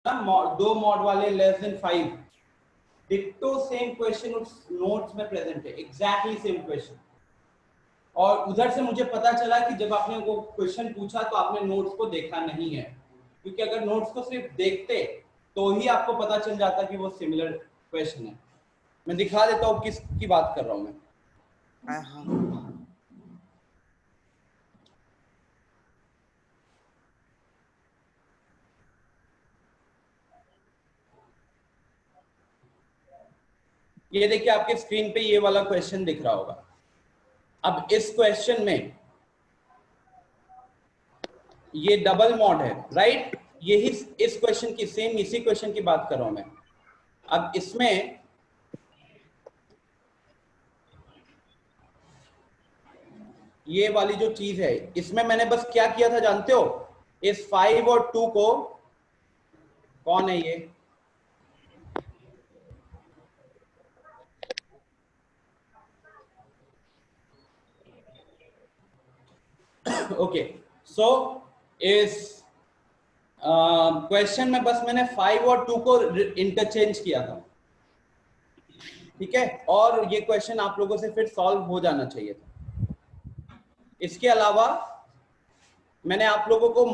दो मॉड वाले less than 5, ditto same question उस नोट्स में प्रेजेंट है, एग्जैक्टली सेम क्वेश्चन। और उधर से मुझे पता चला कि जब आपने वो क्वेश्चन पूछा तो आपने नोट्स को देखा नहीं है, क्योंकि अगर नोट्स को सिर्फ देखते तो ही आपको पता चल जाता कि वो सिमिलर क्वेश्चन है। मैं दिखा देता हूँ किसकी बात कर रहा हूँ मैं। ये देखिए आपके स्क्रीन पे ये वाला क्वेश्चन दिख रहा होगा। अब इस क्वेश्चन में ये डबल मॉड है, राइट? यही इस क्वेश्चन की सेम इसी क्वेश्चन की बात कर रहा हूं मैं। अब इसमें ये वाली जो चीज है, इसमें मैंने बस क्या किया था जानते हो? इस 5 और 2 को, कौन है ये? ओके, सो इस क्वेश्चन में बस मैंने 5 और 2 को इंटरचेंज किया था, ठीक है? और ये क्वेश्चन आप लोगों से फिर सॉल्व हो जाना चाहिए था। इसके अलावा मैंने आप लोगों को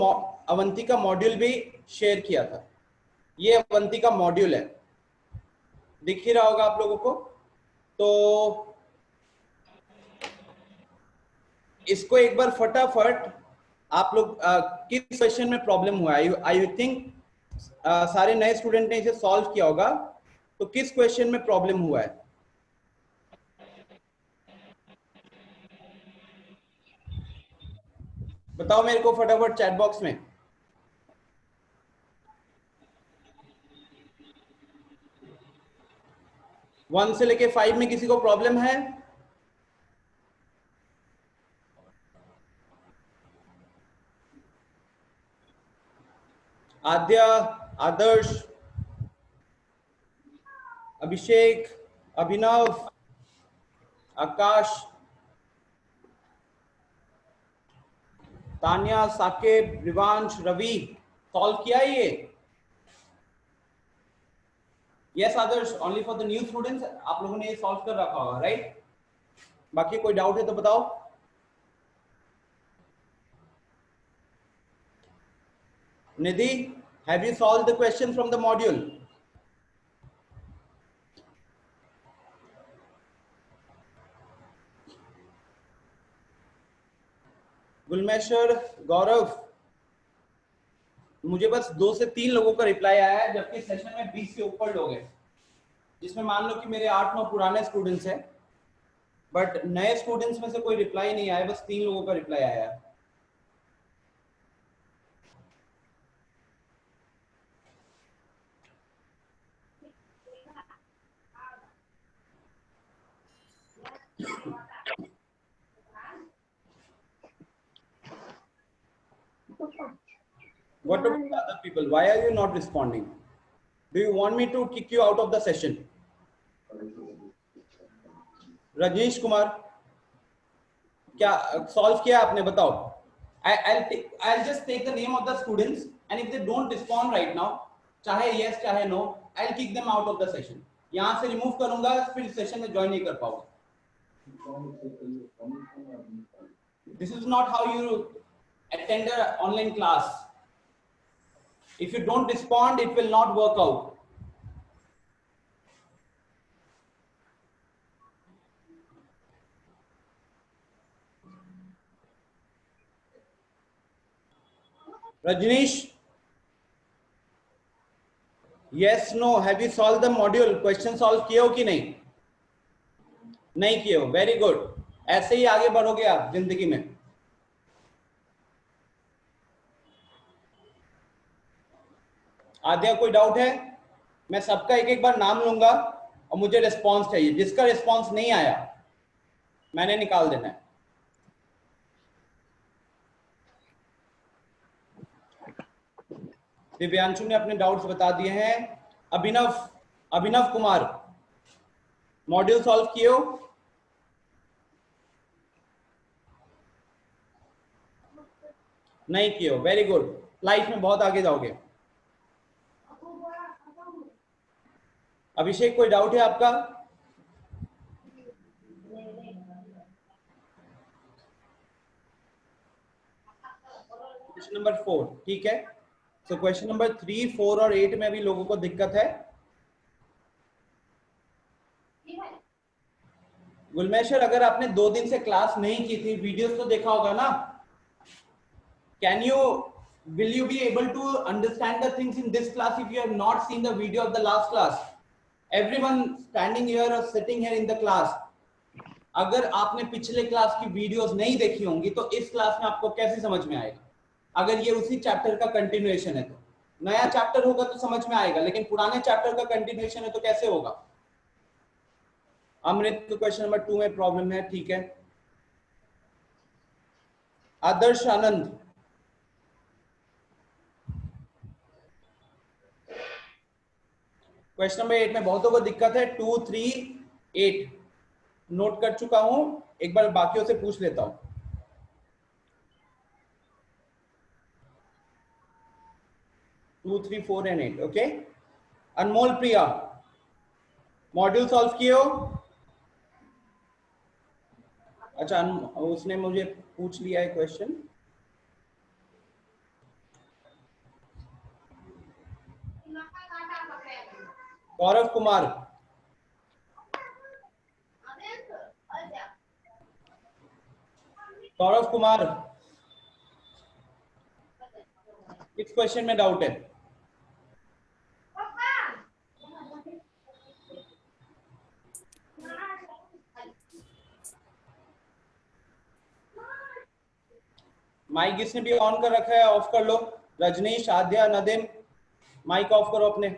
अवंती का मॉड्यूल भी शेयर किया था। ये अवंती का मॉड्यूल है, दिख ही रहा होगा आप लोगों को। तो इसको एक बार फटाफट आप लोग किस सेशन में प्रॉब्लम हुआ है, आई थिंक सारे नए स्टूडेंट ने इसे सॉल्व किया होगा, तो किस क्वेश्चन में प्रॉब्लम हुआ है? बताओ मेरे को फटाफट चैट बॉक्स में। 1 से लेके 5 में किसी को प्रॉब्लम है? आद्या, आदर्श, अभिषेक, अभिनव, आकाश, तान्या, साकेब, रिवांश, रवि, सॉल्व किया ये? Yes Adarsh, only for the new students, आप लोगों ने ये सॉल्व कर रखा होगा, राइट? बाकी कोई डाउट है तो बताओ। Nidhi, have you solve the question from the module? Gulmeshwar, Gaurav, मुझे बस 2 से 3 लोगों का रिप्लाई आया है, जबकि सेशन में 20 से ऊपर लोग हैं, जिसमें मान लो कि मेरे 8-9 पुराने स्टूडेंट्स हैं, बट नए स्टूडेंट्स में से कोई रिप्लाई नहीं आया, बस 3 लोगों का रिप्लाई आया है। What about the other people? Why are you not responding? Do you want me to kick you out of the session? Rajneesh Kumar, क्या सॉल्व किया आपने? बताओ। I'll just take the name of the students, and if they don't respond right now, चाहे yes चाहे no, I'll kick them out of the session. यहाँ से remove करूंगा, फिर सेशन में ज्वाइन नहीं कर पाऊंगा। This is not how you attend an online class. If you don't respond, it will not work out. Rajneesh, yes, no, have you solved the module? Question solve किए हो कि नहीं? नहीं किए हो, वेरी गुड। ऐसे ही आगे बढ़ोगे आप जिंदगी में। आद्या, कोई डाउट है? मैं सबका एक एक बार नाम लूंगा और मुझे रिस्पॉन्स चाहिए। जिसका रिस्पॉन्स नहीं आया मैंने निकाल देना है। दिव्यांशु ने अपने डाउट्स बता दिए हैं। अभिनव, अभिनव कुमार, मॉड्यूल सॉल्व किए हो? नहीं किए हो, वेरी गुड। लाइफ में बहुत आगे जाओगे। अभिषेक कोई डाउट है आपका? क्वेश्चन नंबर 4 ठीक है। सो क्वेश्चन नंबर 3, 4 और 8 में भी लोगों को दिक्कत है। गुलमेश्वर अगर आपने 2 दिन से क्लास नहीं की थी, वीडियोस तो देखा होगा ना? will you be able to understand the things in this class if you have not seen the video of the last class? Everyone standing here or sitting here in the class, अगर आपने पिछले class की videos नहीं देखी होंगी तो इस class में आपको कैसे समझ में आएगा? अगर ये उसी चैप्टर का कंटिन्यूएशन है तो नया चैप्टर होगा तो समझ में आएगा, लेकिन पुराने चैप्टर का कंटिन्यूएशन है तो कैसे होगा? अमृत तो क्वेश्चन नंबर 2 में प्रॉब्लम है, ठीक है। आदर्श आनंद, क्वेश्चन नंबर 8 में बहुतों को दिक्कत है। 2, 3, 8 नोट कर चुका हूं, एक बार बाकियों से पूछ लेता हूं। 2, 3, 4 and 8 okay. Anmol Priya, module solve किए हो? अच्छा, उसने मुझे पूछ लिया है क्वेश्चन। गौरव कुमार, गौरव कुमार किस क्वेश्चन में डाउट है? माइक जिसने भी ऑन कर रखा है ऑफ कर लो। रजनीश, आद्या, नदीम, माइक ऑफ करो अपने।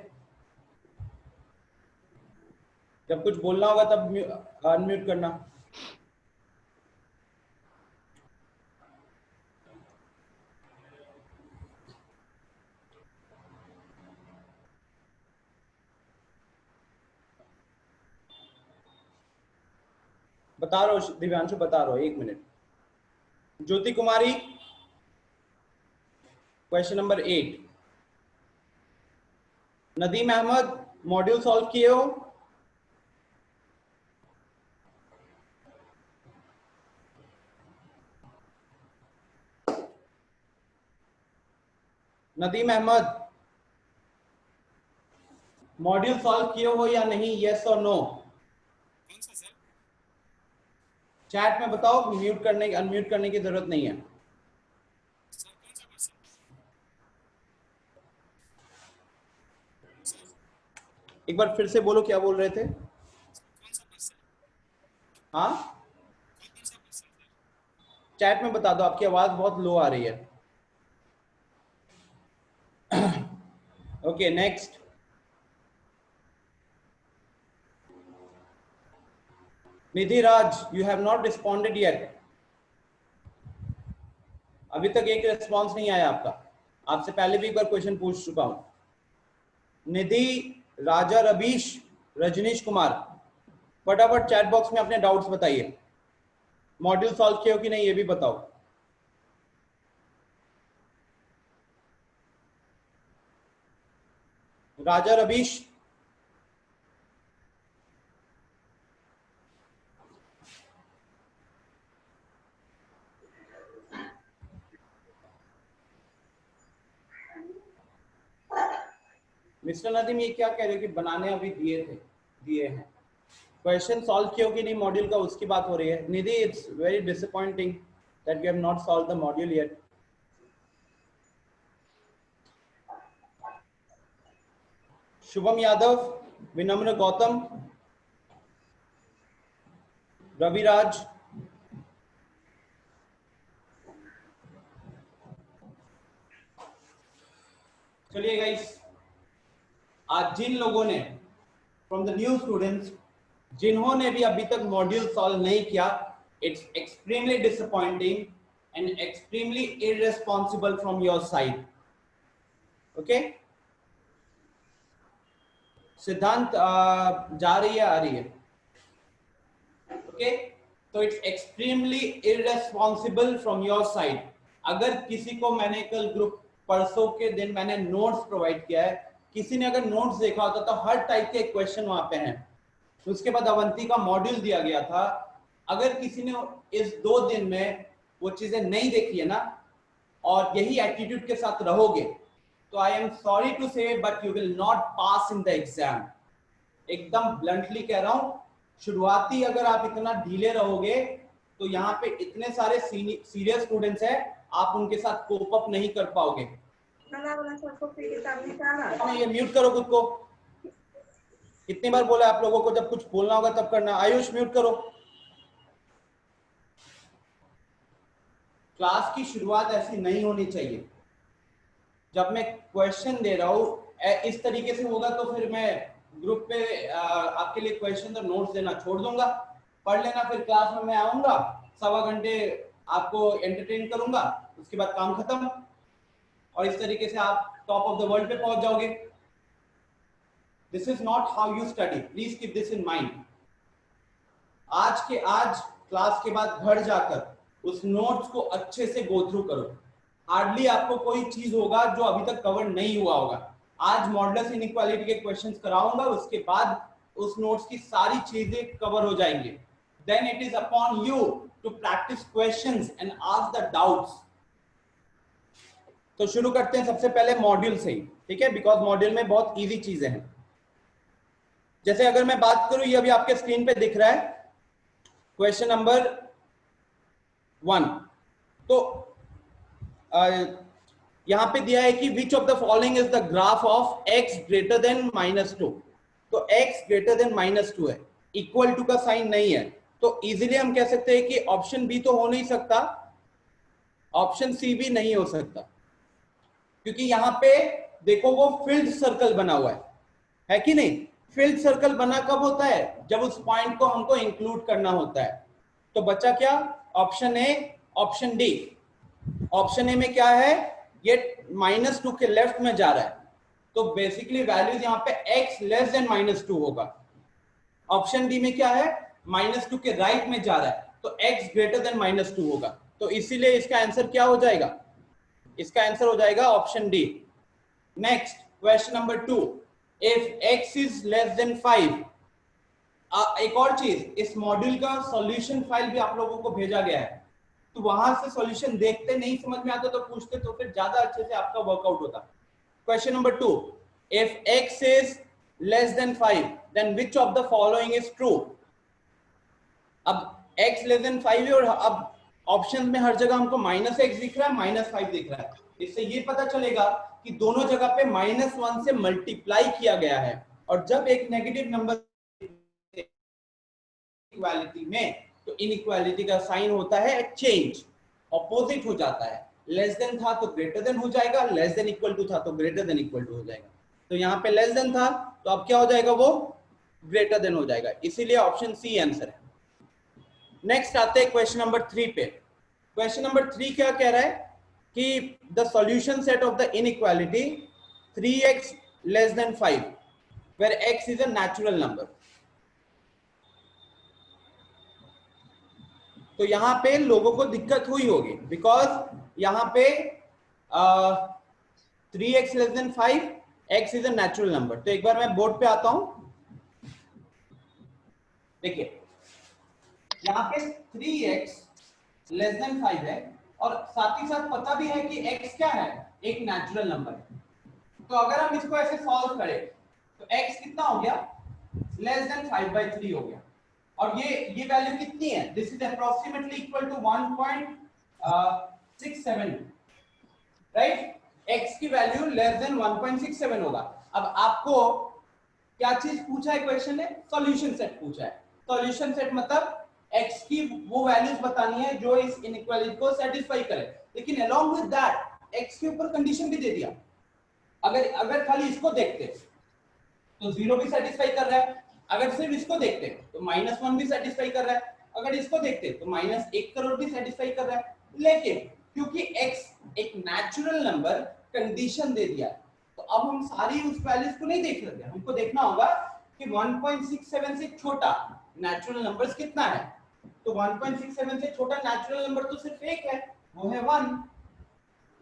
जब कुछ बोलना होगा तब अनम्यूट करना। बता रहा हूँ दिव्यांशु, बता रहा हूँ, 1 minute. Jyoti Kumari, question number 8। Nadeem Ahmed, module solve किए हो? नदीम अहमद, मॉड्यूल सॉल्व किए हो या नहीं? यस और नो? चैट में बताओ, म्यूट करने अनम्यूट करने की जरूरत नहीं है। एक बार फिर से बोलो, क्या बोल रहे थे? हाँ, चैट में बता दो, आपकी आवाज बहुत लो आ रही है। Okay next. Nidhi Raj, you have not responded yet. अभी तक एक रिस्पॉन्स नहीं आया आपका। आपसे पहले भी एक बार क्वेश्चन पूछ चुका हूं। निधि, राजा, रबीश, रजनीश कुमार, फटाफट चैट बॉक्स में अपने डाउट्स बताइए। मॉड्यूल सॉल्व किए हो कि नहीं ये भी बताओ। राजा, रबीश, मिस्टर नदीम ये क्या कह रहे हो कि बनाने अभी दिए हैं। क्वेश्चन सॉल्व किए हो कि नहीं मॉड्यूल का, उसकी बात हो रही है। Nidhi, it's very disappointing that we have not solve the module yet. Shubham Yadav, Vinamra Gautam, Raviraj, चलिए गाइस, आज जिन लोगों ने फ्रॉम द न्यू स्टूडेंट्स जिन्होंने भी अभी तक मॉड्यूल सॉल्व नहीं किया, it's extremely disappointing and extremely irresponsible from your side. Okay, सिद्धांत जा रही है, आ रही है? ओके, तो it's extremely irresponsible from your side. अगर किसी को मैंने कल ग्रुप परसों के दिन मैंने नोट्स प्रोवाइड किया है, किसी ने अगर नोट्स देखा होता तो हर टाइप के क्वेश्चन वहां पे हैं। उसके बाद अवंती का मॉड्यूल दिया गया था। अगर किसी ने इस 2 दिन में वो चीजें नहीं देखी है ना और यही एटीट्यूड के साथ रहोगे तो आई एम सॉरी टू से but you will not pass in the exam. एकदम ब्लंटली कह रहा हूं, शुरुआती अगर आप इतना ढीले रहोगे तो यहाँ पे इतने सारे सीरियस स्टूडेंट्स हैं, आप उनके साथ कोप अप नहीं कर पाओगे। ये म्यूट करो खुद को। कितनी बार बोला आप लोगों को, जब कुछ बोलना होगा तब करना। आयुष म्यूट करो। क्लास की शुरुआत ऐसी नहीं होनी चाहिए। जब मैं क्वेश्चन दे रहा हूं इस तरीके से होगा तो फिर मैं ग्रुप पे आपके लिए क्वेश्चन और नोट्स देना छोड़ दूंगा, पढ़ लेना, फिर क्लास में मैं आऊंगा 1.25 घंटे आपको एंटरटेन करूंगा, उसके बाद काम खत्म और इस तरीके से आप टॉप ऑफ द वर्ल्ड पे पहुंच जाओगे। This is not how you study, please keep this in mind. आज क्लास के बाद घर जाकर उस नोट्स को अच्छे से गो थ्रू करो। हार्डली आपको कोई चीज होगा जो अभी तक कवर नहीं हुआ होगा। आज मॉडुलस इनइक्वालिटी के क्वेश्चंस कराऊंगा, उसके बाद उस नोट्स की सारी चीजें कवर हो जाएंगे। Then it is upon you to practise questions and ask the doubts. तो शुरू करते हैं सबसे पहले मॉड्यूल से ही, ठीक है, बिकॉज मॉड्यूल में बहुत इजी चीजें हैं। जैसे अगर मैं बात करूं, ये अभी आपके स्क्रीन पे दिख रहा है क्वेश्चन नंबर 1। तो यहां पे दिया है कि विच of the following is the graph of x greater then -2। तो x ग्रेटर देन -2 है, इक्वल टू का साइन नहीं है, तो इजीली हम कह सकते हैं कि ऑप्शन बी तो हो नहीं सकता, ऑप्शन सी भी नहीं हो सकता, क्योंकि यहां पे देखो वो फिल्ड सर्कल बना हुआ है कि नहीं। फिल्ड सर्कल बना कब होता है, जब उस पॉइंट को हमको इंक्लूड करना होता है। तो बचा क्या, option A, option D. Option A में क्या है, ये -2 के लेफ्ट में जा रहा है, तो बेसिकली वैल्यूज यहाँ पे x लेस देन -2 होगा। ऑप्शन डी में क्या है, -2 के राइट में जा रहा है, तो x ग्रेटर देन -2 होगा। तो इसीलिए इसका आंसर क्या हो जाएगा, इसका आंसर हो जाएगा option D. Next question number 2, if x is less than 5। एक और चीज, इस मॉड्यूल का सॉल्यूशन फाइल भी आप लोगों को भेजा गया है, तो वहां से सॉल्यूशन देखते, नहीं समझ में आता तो पूछते, तो फिर ज्यादा अच्छे से आपका वर्कआउट होता। Question number 2, if x is less than 5 then which of the following is true. अब x लेस देन 5 है और अब ऑप्शन में हर जगह हमको -x दिख रहा है, -5 दिख रहा है। इससे ये पता चलेगा कि दोनों जगह पे -1 से मल्टीप्लाई किया गया है, और जब एक नेगेटिव नंबर इक्वालिटी में, तो इनइक्वालिटी का साइन होता है चेंज, ऑपोजिट हो जाता है। लेस देन था तो ग्रेटर देन हो जाएगा, लेस देन इक्वल टू था तो ग्रेटर देन इक्वल टू हो जाएगा। तो यहाँ पे लेस देन था तो अब क्या हो जाएगा, वो ग्रेटर देन हो जाएगा, इसीलिए ऑप्शन सी आंसर है। नेक्स्ट आते हैं क्वेश्चन नंबर 3 पे। क्वेश्चन नंबर 3 क्या कह रहा है कि the solution set of the inequality 3x less than 5 where x is a natural number. तो यहां पे लोगों को दिक्कत हुई होगी, बिकॉज यहां पे 3x less than 5, x is a natural number. तो एक बार मैं बोर्ड पे आता हूं, देखिए यहां पे 3x लेस देन 5 है और साथ ही साथ पता भी है कि x क्या है, एक नेचुरल नंबर है। तो अगर हम इसको ऐसे सॉल्व करें तो x कितना हो गया, लेस देन 5/3 हो गया, और ये वैल्यू कितनी है, this is approximately equal to 1.67, right. x की वैल्यू लेस देन 1.67 होगा। अब आपको क्या चीज पूछा है क्वेश्चन ने, सॉल्यूशन सेट पूछा है। सॉल्यूशन सेट मतलब x की वो वैल्यूज बतानी है जो इस इनइक्वालिटी को सेटिस्फाई करे, लेकिन अलोंग विद दैट x के ऊपर कंडीशन भी दे दिया। अगर खाली इसको देखते तो 0 भी सेटिस्फाई कर रहा है, अगर सिर्फ इसको देखते तो -1 भी सेटिस्फाई कर रहा है, अगर इसको देखते तो -1 करोड़ भी सेटिस्फाई कर रहा है। लेकिन क्योंकि x एक नेचुरल नंबर कंडीशन दे दिया, तो अब हम सारी उस वैल्यूज को नहीं देख सकते, हमको देखना होगा कि 1.67 से छोटा नेचुरल नंबर्स कितना है। तो 1.67 से छोटा नेचुरल नंबर तो सिर्फ एक है, वो है 1।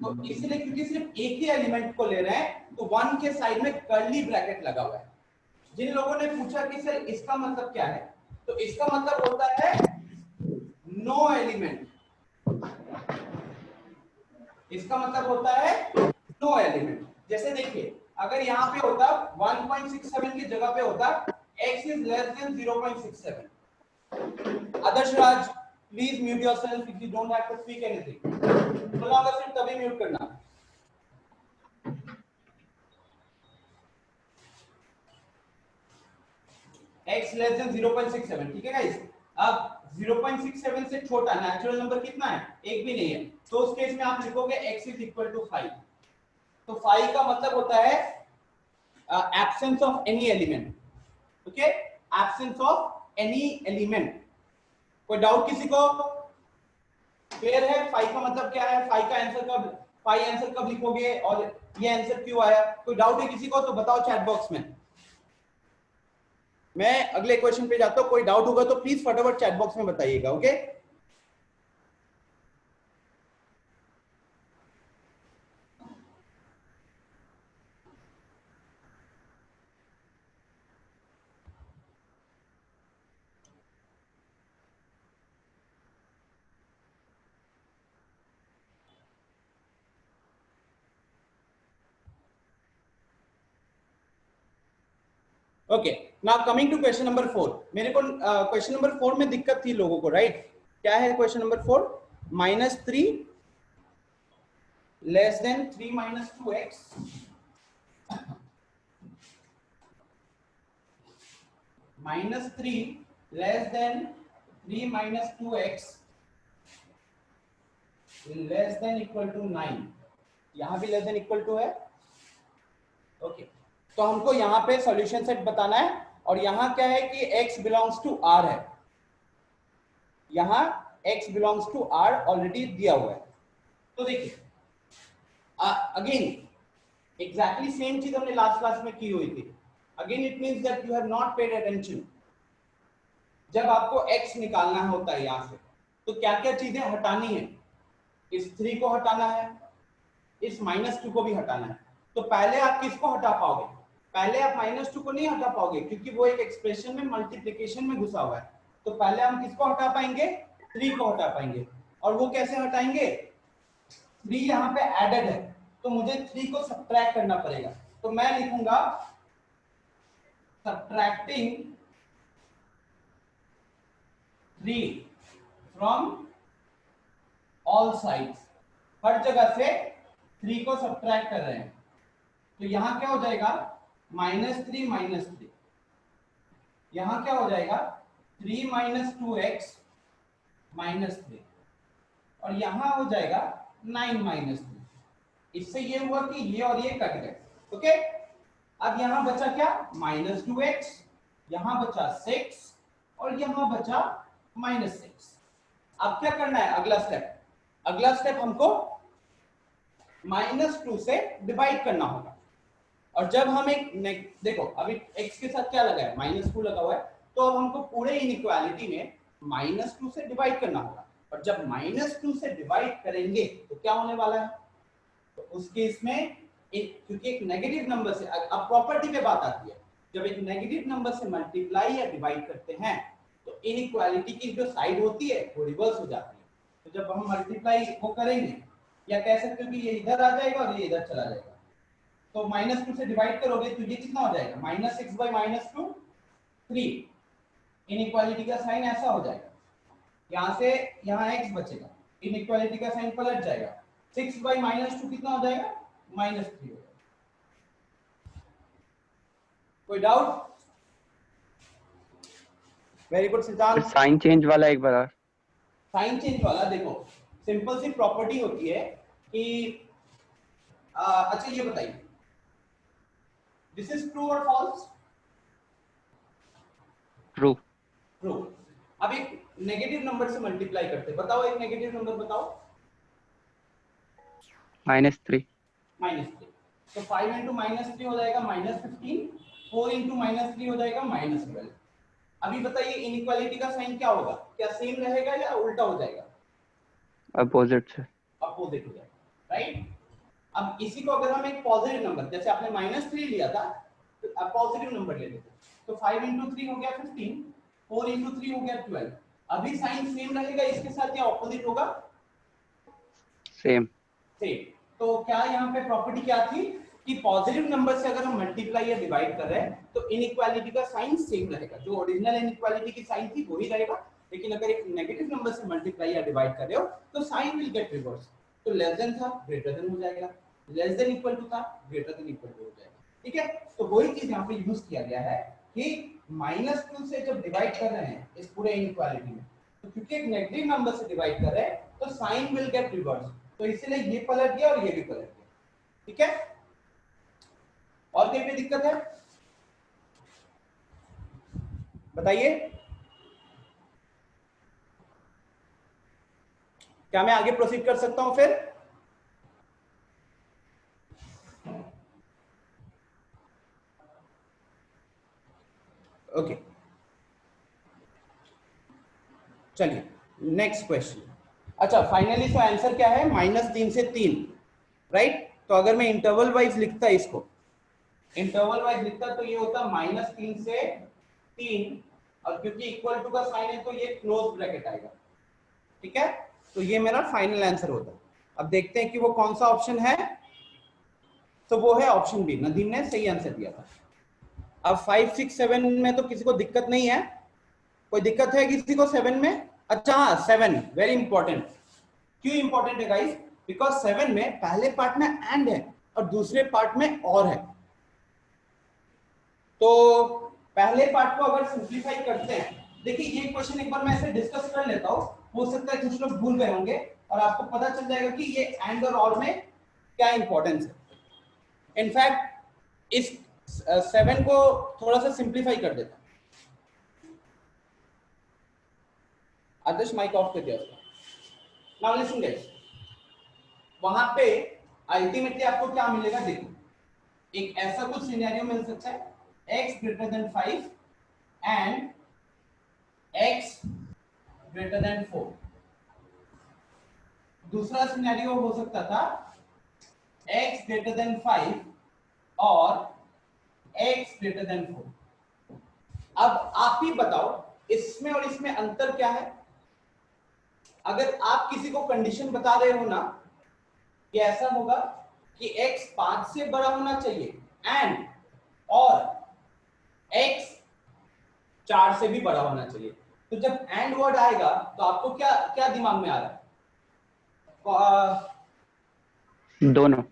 तो इसलिए क्योंकि सिर्फ एक ही एलिमेंट को ले रहे हैं तो 1 के साइड में कर्ली ब्रैकेट लगा हुआ है। जिन लोगों ने पूछा कि सर इसका मतलब क्या है, तो इसका मतलब होता है नो एलिमेंट। इसका मतलब होता है नो एलिमेंट। जैसे देखिए अगर यहाँ पे होता 1.67 की जगह पे होता x is less than 0.67। Adarsh Raj please mute yourself if you don't have to speak anything. बोला होगा सिर्फ तभी म्यूट करना। x less than 0.67, ठीक है गाइस। अब 0.67 से छोटा नेचुरल नंबर कितना है, एक भी नहीं है, तो उस केस में आप लिखोगे x is equal to 5। तो 5 का मतलब होता है absence of any element. Okay, absence of any element. कोई डाउट किसी को? क्लियर है? 5 का मतलब क्या है, 5 का आंसर कब, 5 आंसर कब लिखोगे और ये आंसर क्यों आया? कोई डाउट है किसी को तो बताओ चैट बॉक्स में। मैं अगले क्वेश्चन पे जाता हूं, कोई डाउट होगा तो प्लीज फटाफट चैट बॉक्स में बताइएगा। Okay, okay. Now coming to question number 4। मेरे को क्वेश्चन नंबर 4 में दिक्कत थी लोगों को, राइट? क्या है question number 4? -3 less than 3 minus 2x -3 less than 3 minus 2x less than equal to 9। यहां भी लेस देन इक्वल टू है। ओके, तो हमको यहाँ पे सॉल्यूशन सेट बताना है और यहाँ क्या है कि x बिलोंग्स टू r है। यहाँ x belongs to r already दिया हुआ है। तो देखिए अगेन एग्जैक्टली सेम चीज हमने लास्ट क्लास में की हुई थी। Again it means that you have not paid attention. जब आपको x निकालना होता है यहाँ से तो क्या क्या चीजें हटानी है? इस 3 को हटाना है, इस -2 को भी हटाना है। तो पहले आप किसको हटा पाओगे? पहले आप -2 को नहीं हटा पाओगे क्योंकि वो एक एक्सप्रेशन में मल्टीप्लिकेशन में घुसा हुआ है। तो पहले हम किसको हटा पाएंगे? 3 को हटा पाएंगे। और वो कैसे हटाएंगे? 3 यहाँ पे एडेड है तो मुझे 3 को सब्ट्रैक्ट करना पड़ेगा। तो मैं लिखूंगा सब्ट्रैक्टिंग 3 फ्रॉम ऑल साइड्स। हर जगह से 3 को सब्ट्रैक्ट कर रहे हैं। तो यहां क्या हो जाएगा? -3 -3। यहां क्या हो जाएगा? 3 minus 2x -3। और यहां हो जाएगा 9 -3। इससे ये हुआ कि ये और ये कट गए। ओके, अब यहां बचा क्या? -2x, यहां बचा 6 और यहां बचा -6। अब क्या करना है? अगला स्टेप, अगला स्टेप हमको -2 से डिवाइड करना होगा। और जब हम एक देखो अभी x के साथ क्या लगा है? -2 लगा हुआ है। तो अब हमको पूरे इनइक्वालिटी में -2 से डिवाइड करना होगा। और जब -2 से डिवाइड करेंगे तो क्या होने वाला है? तो उस केस में क्योंकि एक नेगेटिव नंबर से, अब प्रॉपर्टी पे बात आती है, जब एक नेगेटिव नंबर से मल्टीप्लाई या डिवाइड करते हैं तो इनइक्वालिटी की जो साइड होती है वो रिवर्स हो जाती है। तो जब हम मल्टीप्लाई वो करेंगे या कह सकते हो कि ये इधर आ जाएगा और ये इधर चला जाएगा। तो -2 से डिवाइड करोगे तो ये कितना हो जाएगा? -6 by -2 3। इनइक्वालिटी का साइन ऐसा हो जाएगा, यहां से यहां x बचेगा, इनइक्वालिटी का साइन पलट जाएगा। 6 by -2 कितना हो जाएगा? -3 हो जाएगा। कोई डाउट? वेरी गुड सिद्धांत। साइन चेंज वाला एक बार। साइन चेंज वाला देखो सिंपल सी प्रॉपर्टी होती है कि अच्छा ये बताइए, दिस इज ट्रू और फॉल्स? ट्रू। ट्रू। अब एक नेगेटिव नंबर से मल्टीप्लाई करते हैं, बताओ एक नेगेटिव नंबर बताओ। -3। -3। तो 5 into -3 हो जाएगा -15, 4 into -3 हो जाएगा -12। अभी बताइए इनइक्वालिटी का साइन क्या होगा? क्या सेम रहेगा या उल्टा हो जाएगा? अपोजिट से। अपोजिट हो जाएगा। राइट। अब इसी को अगर हम एक पॉजिटिव नंबर, जैसे आपने -3 लिया था, तो अब पॉजिटिव नंबर ले लेते, तो 5 × 3 हो गया 15, 4 × 3 हो गया 12। अभी साइन सेम रहेगा इसके साथ या ऑपोजिट होगा? सेम। सेम। तो क्या यहाँ पे प्रॉपर्टी क्या थी कि पॉजिटिव नंबर से अगर हम मल्टीप्लाई या डिवाइड कर रहे हैं तो इनइक्वालिटी का साइन सेम रहेगा, जो ओरिजिनल इनइक्वालिटी की साइन थी वही रहेगा, लेकिन अगर एक नेगेटिव नंबर से मल्टीप्लाई या डिवाइड कर रहे हो तो साइन विल गेट रिवर्स। तो लेस देन था ग्रेटर देन हो जाएगा, लेस देन इक्वल टू था ग्रेटर देन इक्वल टू हो जाएगा। ठीक है, तो वही चीज यहाँ पे यूज किया गया है कि -2 से जब डिवाइड कर रहे हैं इस पूरे इनइक्वालिटी में, तो क्योंकि एक नेगेटिव नंबर से डिवाइड कर रहे हैं तो साइन विल गेट रिवर्स, तो इसलिए ये पलट गया और ये भी पलट गया। ठीक है, और कहीं पे दिक्कत है बताइए? क्या मैं आगे प्रोसीड कर सकता हूं फिर? ओके, चलिए नेक्स्ट क्वेश्चन। अच्छा, फाइनली तो आंसर क्या है? -3 से 3, राइट। तो अगर मैं इंटरवल वाइज लिखता इसको, इंटरवल वाइज लिखता तो ये होता -3 से 3, और क्योंकि इक्वल टू का साइन है तो ये क्लोज ब्रैकेट आएगा। ठीक है, तो ये मेरा फाइनल आंसर होता है। अब देखते हैं कि वो कौन सा ऑप्शन है, तो वो है ऑप्शन बी, नदीम ने सही आंसर दिया था। अब 5, 6, 7 में तो किसी को दिक्कत नहीं है, कोई दिक्कत है किसी को 7 में? अच्छा हाँ, 7 वेरी इंपॉर्टेंट। क्यों इंपॉर्टेंट है गाइस? बिकॉज 7 में पहले पार्ट में एंड है और दूसरे पार्ट में और है। तो पहले पार्ट को अगर सिंप्लीफाई करते हैं, देखिए ये क्वेश्चन एक बार मैं ऐसे डिस्कस कर लेता हूं, हो सकता है कुछ लोग भूल गए होंगे और आपको पता चल जाएगा कि ये एंड और में क्या इंपॉर्टेंस है। इनफैक्ट इस 7 को थोड़ा सा सिंप्लीफाई कर देता हूं। आदर्श माइक ऑफ कर दिया उसका। नाउ लिसन गाइस, वहां पे अल्टीमेटली आपको क्या मिलेगा? देखो, एक ऐसा कुछ सिनेरियो मिल सकता है x greater than 5 and x greater than 4। दूसरा सिनेरियो हो सकता था x greater than 5 और x greater than 4। अब आप ही बताओ इसमें और इसमें अंतर क्या है? अगर आप किसी को कंडीशन बता रहे हो ना कि ऐसा होगा कि x 5 से बड़ा होना चाहिए एंड और x 4 से भी बड़ा होना चाहिए, तो जब एंड वर्ड आएगा तो आपको क्या क्या दिमाग में आ रहा है? दोनों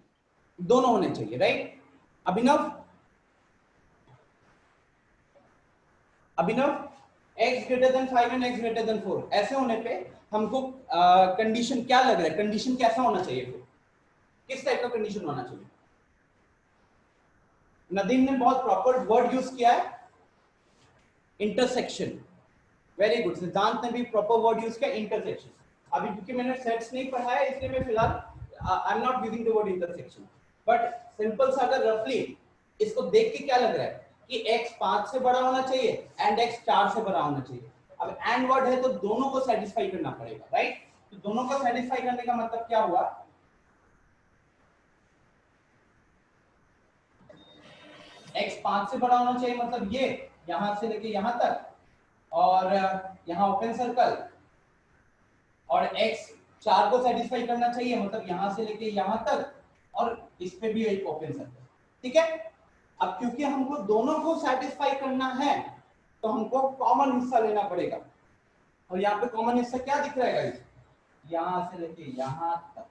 दोनों होने चाहिए, right. Abhinav, Abhinav x greater than 5 and x greater than 4 ऐसे होने पे हमको कंडीशन क्या लग रहा है? कंडीशन कैसा होना चाहिए? फिर किस टाइप का कंडीशन होना चाहिए? नदीम ने बहुत प्रॉपर वर्ड यूज किया है, इंटरसेक्शन। Very good. सिद्धांत ने भी प्रॉपर वर्ड यूज किया, इंटरसेक्शन। अभी क्योंकि मैंने सेट्स नहीं पढ़ा है इसलिए मैं फिलहाल I am not using the word intersection, but simple सा अगर रफली इसको देख के क्या लग रहा है कि x 5 से बड़ा होना चाहिए एंड x 4 से बड़ा होना चाहिए। अब एंड वर्ड है तो दोनों को सेटिस्फाई करना पड़ेगा, राइट। तो दोनों को सेटिस्फाई करने का मतलब क्या हुआ? x 5 से बड़ा होना चाहिए मतलब ये यहां से लेके यहां तक, और यहाँ ओपन सर्कल, और x 4 को सेटिस्फाई करना चाहिए मतलब यहां से लेके यहां तक, और इस पे भी एक ओपन सर्कल। ठीक है, अब क्योंकि हमको दोनों को सेटिस्फाई करना है तो हमको कॉमन हिस्सा लेना पड़ेगा, और यहाँ पे कॉमन हिस्सा क्या दिख रहा है गाइस? यहां से लेके यहां तक,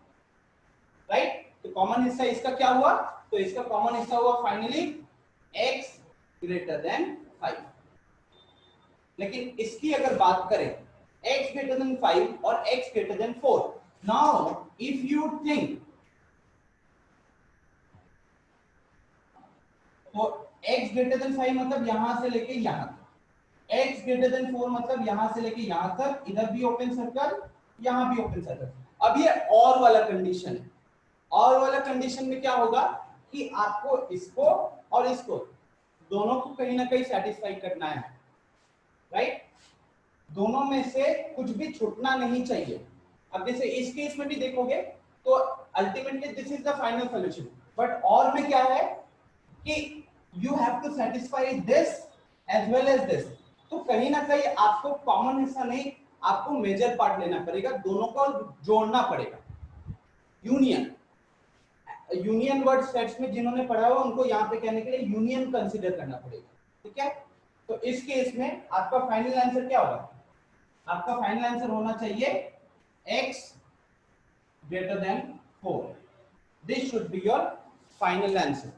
राइट। तो कॉमन हिस्सा इसका क्या हुआ? तो इसका कॉमन हिस्सा हुआ फाइनली x ग्रेटर देन 5। लेकिन इसकी अगर बात करें x greater than 5 और x greater than 4, now if you think, तो x greater than 5 मतलब यहां से लेके यहां तक, x greater than 4 मतलब यहां से लेके यहां तक, इधर भी ओपन सर्कल यहां भी ओपन सर्कल। अब ये और वाला कंडीशन है, और वाला कंडीशन में क्या होगा कि आपको इसको और इसको दोनों को कहीं ना कहीं सेटिस्फाई करना है, राइट। दोनों में से कुछ भी छूटना नहीं चाहिए। अब जैसे इस केस में भी देखोगे तो ultimately this is the final solution, but और में क्या है कि you have to satisfy this as well as this. तो कहीं ना कहीं आपको कॉमन हिस्सा नहीं, आपको मेजर पार्ट लेना पड़ेगा, दोनों को जोड़ना पड़ेगा। यूनियन वर्ड सेट्स में जिन्होंने पढ़ा हुआ उनको यहाँ पे कहने के लिए यूनियन कंसीडर करना पड़ेगा, ठीक है। तो इस केस में आपका फाइनल आंसर क्या होगा? आपका फाइनल आंसर होना चाहिए x greater than 4. This should be your final answer.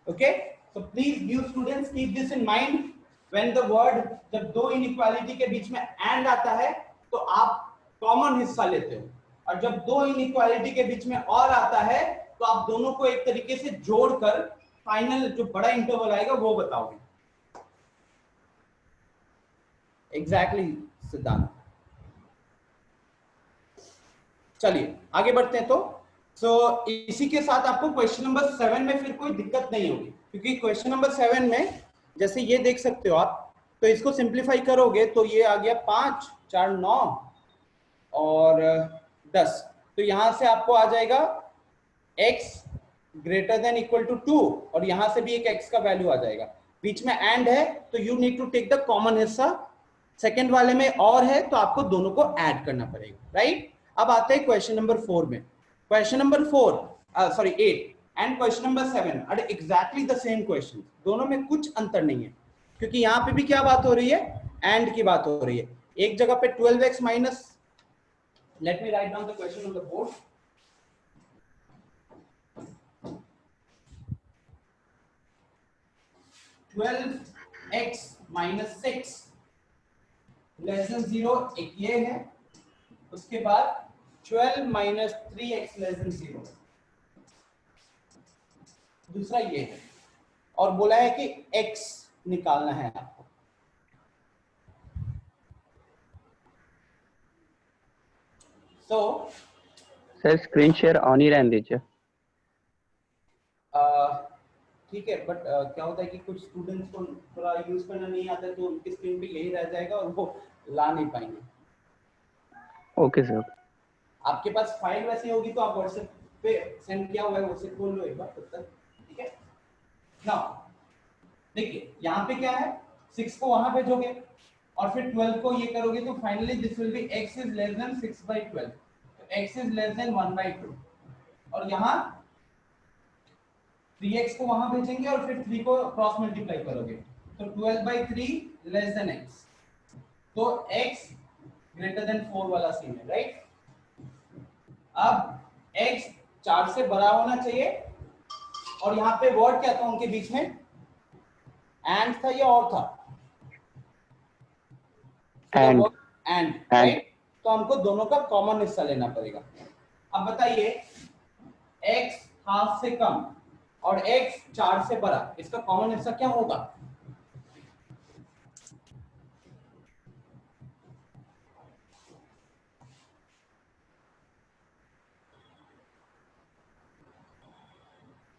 Okay, so please you students keep this in mind when the word, जब दो इनइक्वालिटी के बीच में एंड आता है तो आप कॉमन हिस्सा लेते हो, और जब दो इनइक्वालिटी के बीच में और आता है तो आप दोनों को एक तरीके से जोड़कर फाइनल जो बड़ा इंटरवल आएगा वो बताओगे। एग्जैक्टली सिद्धांत। चलिए आगे बढ़ते हैं। तो इसी के साथ आपको क्वेश्चन नंबर 7 में फिर कोई दिक्कत नहीं होगी, क्योंकि क्वेश्चन नंबर 7 में जैसे ये देख सकते हो आप, तो इसको सिंप्लीफाई करोगे तो ये आ गया 5 4 9 और 10। तो यहां से आपको आ जाएगा x greater than equal to 2, और यहां से भी एक x का वैल्यू आ जाएगा। बीच में एंड है तो you need to take the common हिस्सा, सेकेंड वाले में और है तो आपको दोनों को ऐड करना पड़ेगा, राइट। अब आते हैं क्वेश्चन नंबर 4 में। Question number 8 and question number 7 are exactly the same question, दोनों में कुछ अंतर नहीं है, क्योंकि यहाँ पे भी क्या बात हो रही है, एंड की बात हो रही है। एक जगह पे 12x minus, let me write down the question on the board. x minus 6 less than 0, एक ये है, उसके बाद 12 माइनस 3x लेस देन 0, दूसरा ये है, और बोला है कि x निकालना है आपको। So sir screen share on ही रहने दीजिए। ठीक है, बट क्या होता है कि कुछ स्टूडेंट्स को थोड़ा यूज करना नहीं आता है, तो उनकी स्क्रीन पे यही रह जाएगा और वो ला नहीं पाएंगे। Okay sir. आपके पास फाइल वैसे होगी तो आप व्हाट्सएप पे सेंड किया हुआ है उसे खोल लो एक बार तब तक, ठीक है ना। देखिए यहाँ पे क्या है, 6 को वहां भेजोगे और फिर 12 को ये करोगे तो finally this will B x is less then 6/12, तो x इज लेस देन 1/2, और यहाँ 3x को वहां भेजेंगे और फिर 3 को क्रॉस मल्टीप्लाई करोगे तो 12/3 लेस देन x, तो x ग्रेटर देन 4 वाला सीन है, राइट। अब x 4 से बड़ा होना चाहिए, और यहाँ पे वर्ड क्या था उनके बीच में, एंड था या और था, एंड, राइट। तो हमको दोनों का कॉमन हिस्सा लेना पड़ेगा। अब बताइए x हाफ से कम और x 4 से बड़ा, इसका कॉमन हिस्सा क्या होगा?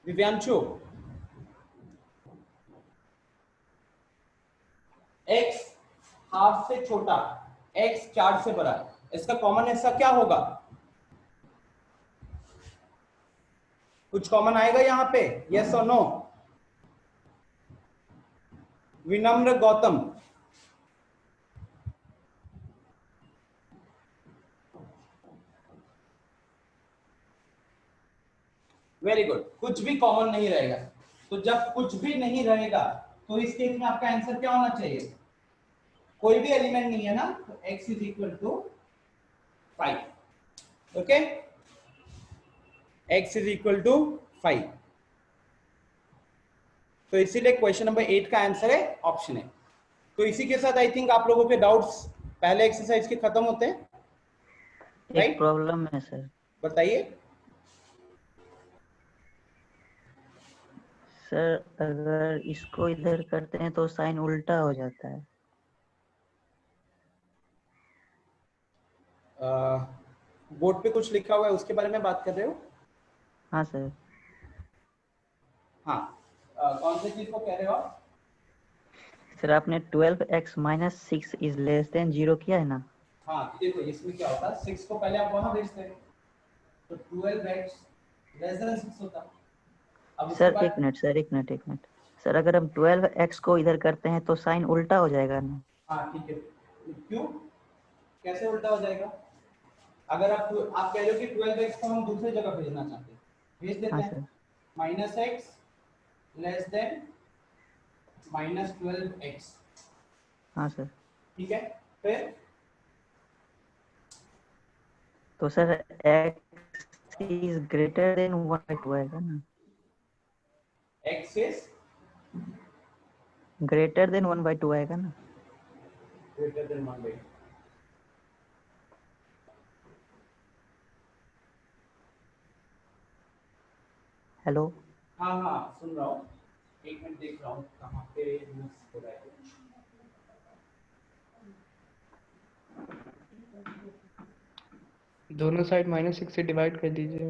दिव्यांशु, x हाफ से छोटा, x 4 से बड़ा, इसका कॉमन हिस्सा क्या होगा? कुछ कॉमन आएगा यहाँ पे, यस और नो? विनम्र गौतम, वेरी गुड, कुछ भी कॉमन नहीं रहेगा। तो जब कुछ भी नहीं रहेगा तो इस केस में आपका आंसर क्या होना चाहिए? कोई भी एलिमेंट नहीं है ना, तो x is equal to 5, okay, x is equal to 5। तो इसीलिए क्वेश्चन नंबर 8 का आंसर है ऑप्शन है। तो इसी के साथ आई थिंक आप लोगों के डाउट्स पहले एक्सरसाइज के खत्म होते हैं, राइट? एक प्रॉब्लम है सर। बताइए सर अगर इसको इधर करते हैं तो साइन उल्टा हो जाता है। बोर्ड पे कुछ लिखा हुआ है उसके बारे में बात कर रहे हो? हाँ सर। हाँ, कौन सी चीज को कह रहे हो आप? सर आपने 12x minus 6 is less then 0 किया है ना। हाँ देखो इसमें क्या होता है, 6 को पहले आप वहां भेजते हैं, तो 12x लेस देन 6 होता। अब उसके सर बाद एक मिनट सर, अगर हम 12x को इधर करते हैं तो साइन उल्टा हो जाएगा ना? हाँ ठीक है, क्यों, कैसे उल्टा हो जाएगा? अगर आप कह रहे हो कि 12x को हम दूसरी जगह भेजना चाहते हैं, भेज देते हाँ हैं। Sir. -x less then -12x, हाँ सर। ठीक है। फिर तो sir x is greater then 1/2 आएगा ना? x इज ग्रेटर देन 1/2 आएगा ना? Greater than 1/2। हेलो। हाँ हाँ सुन रहा हूँ, एक मिनट देख रहा हूँ कहाँ पे मिस हो रहा है। दोनों साइड -6 से डिवाइड कर दीजिए।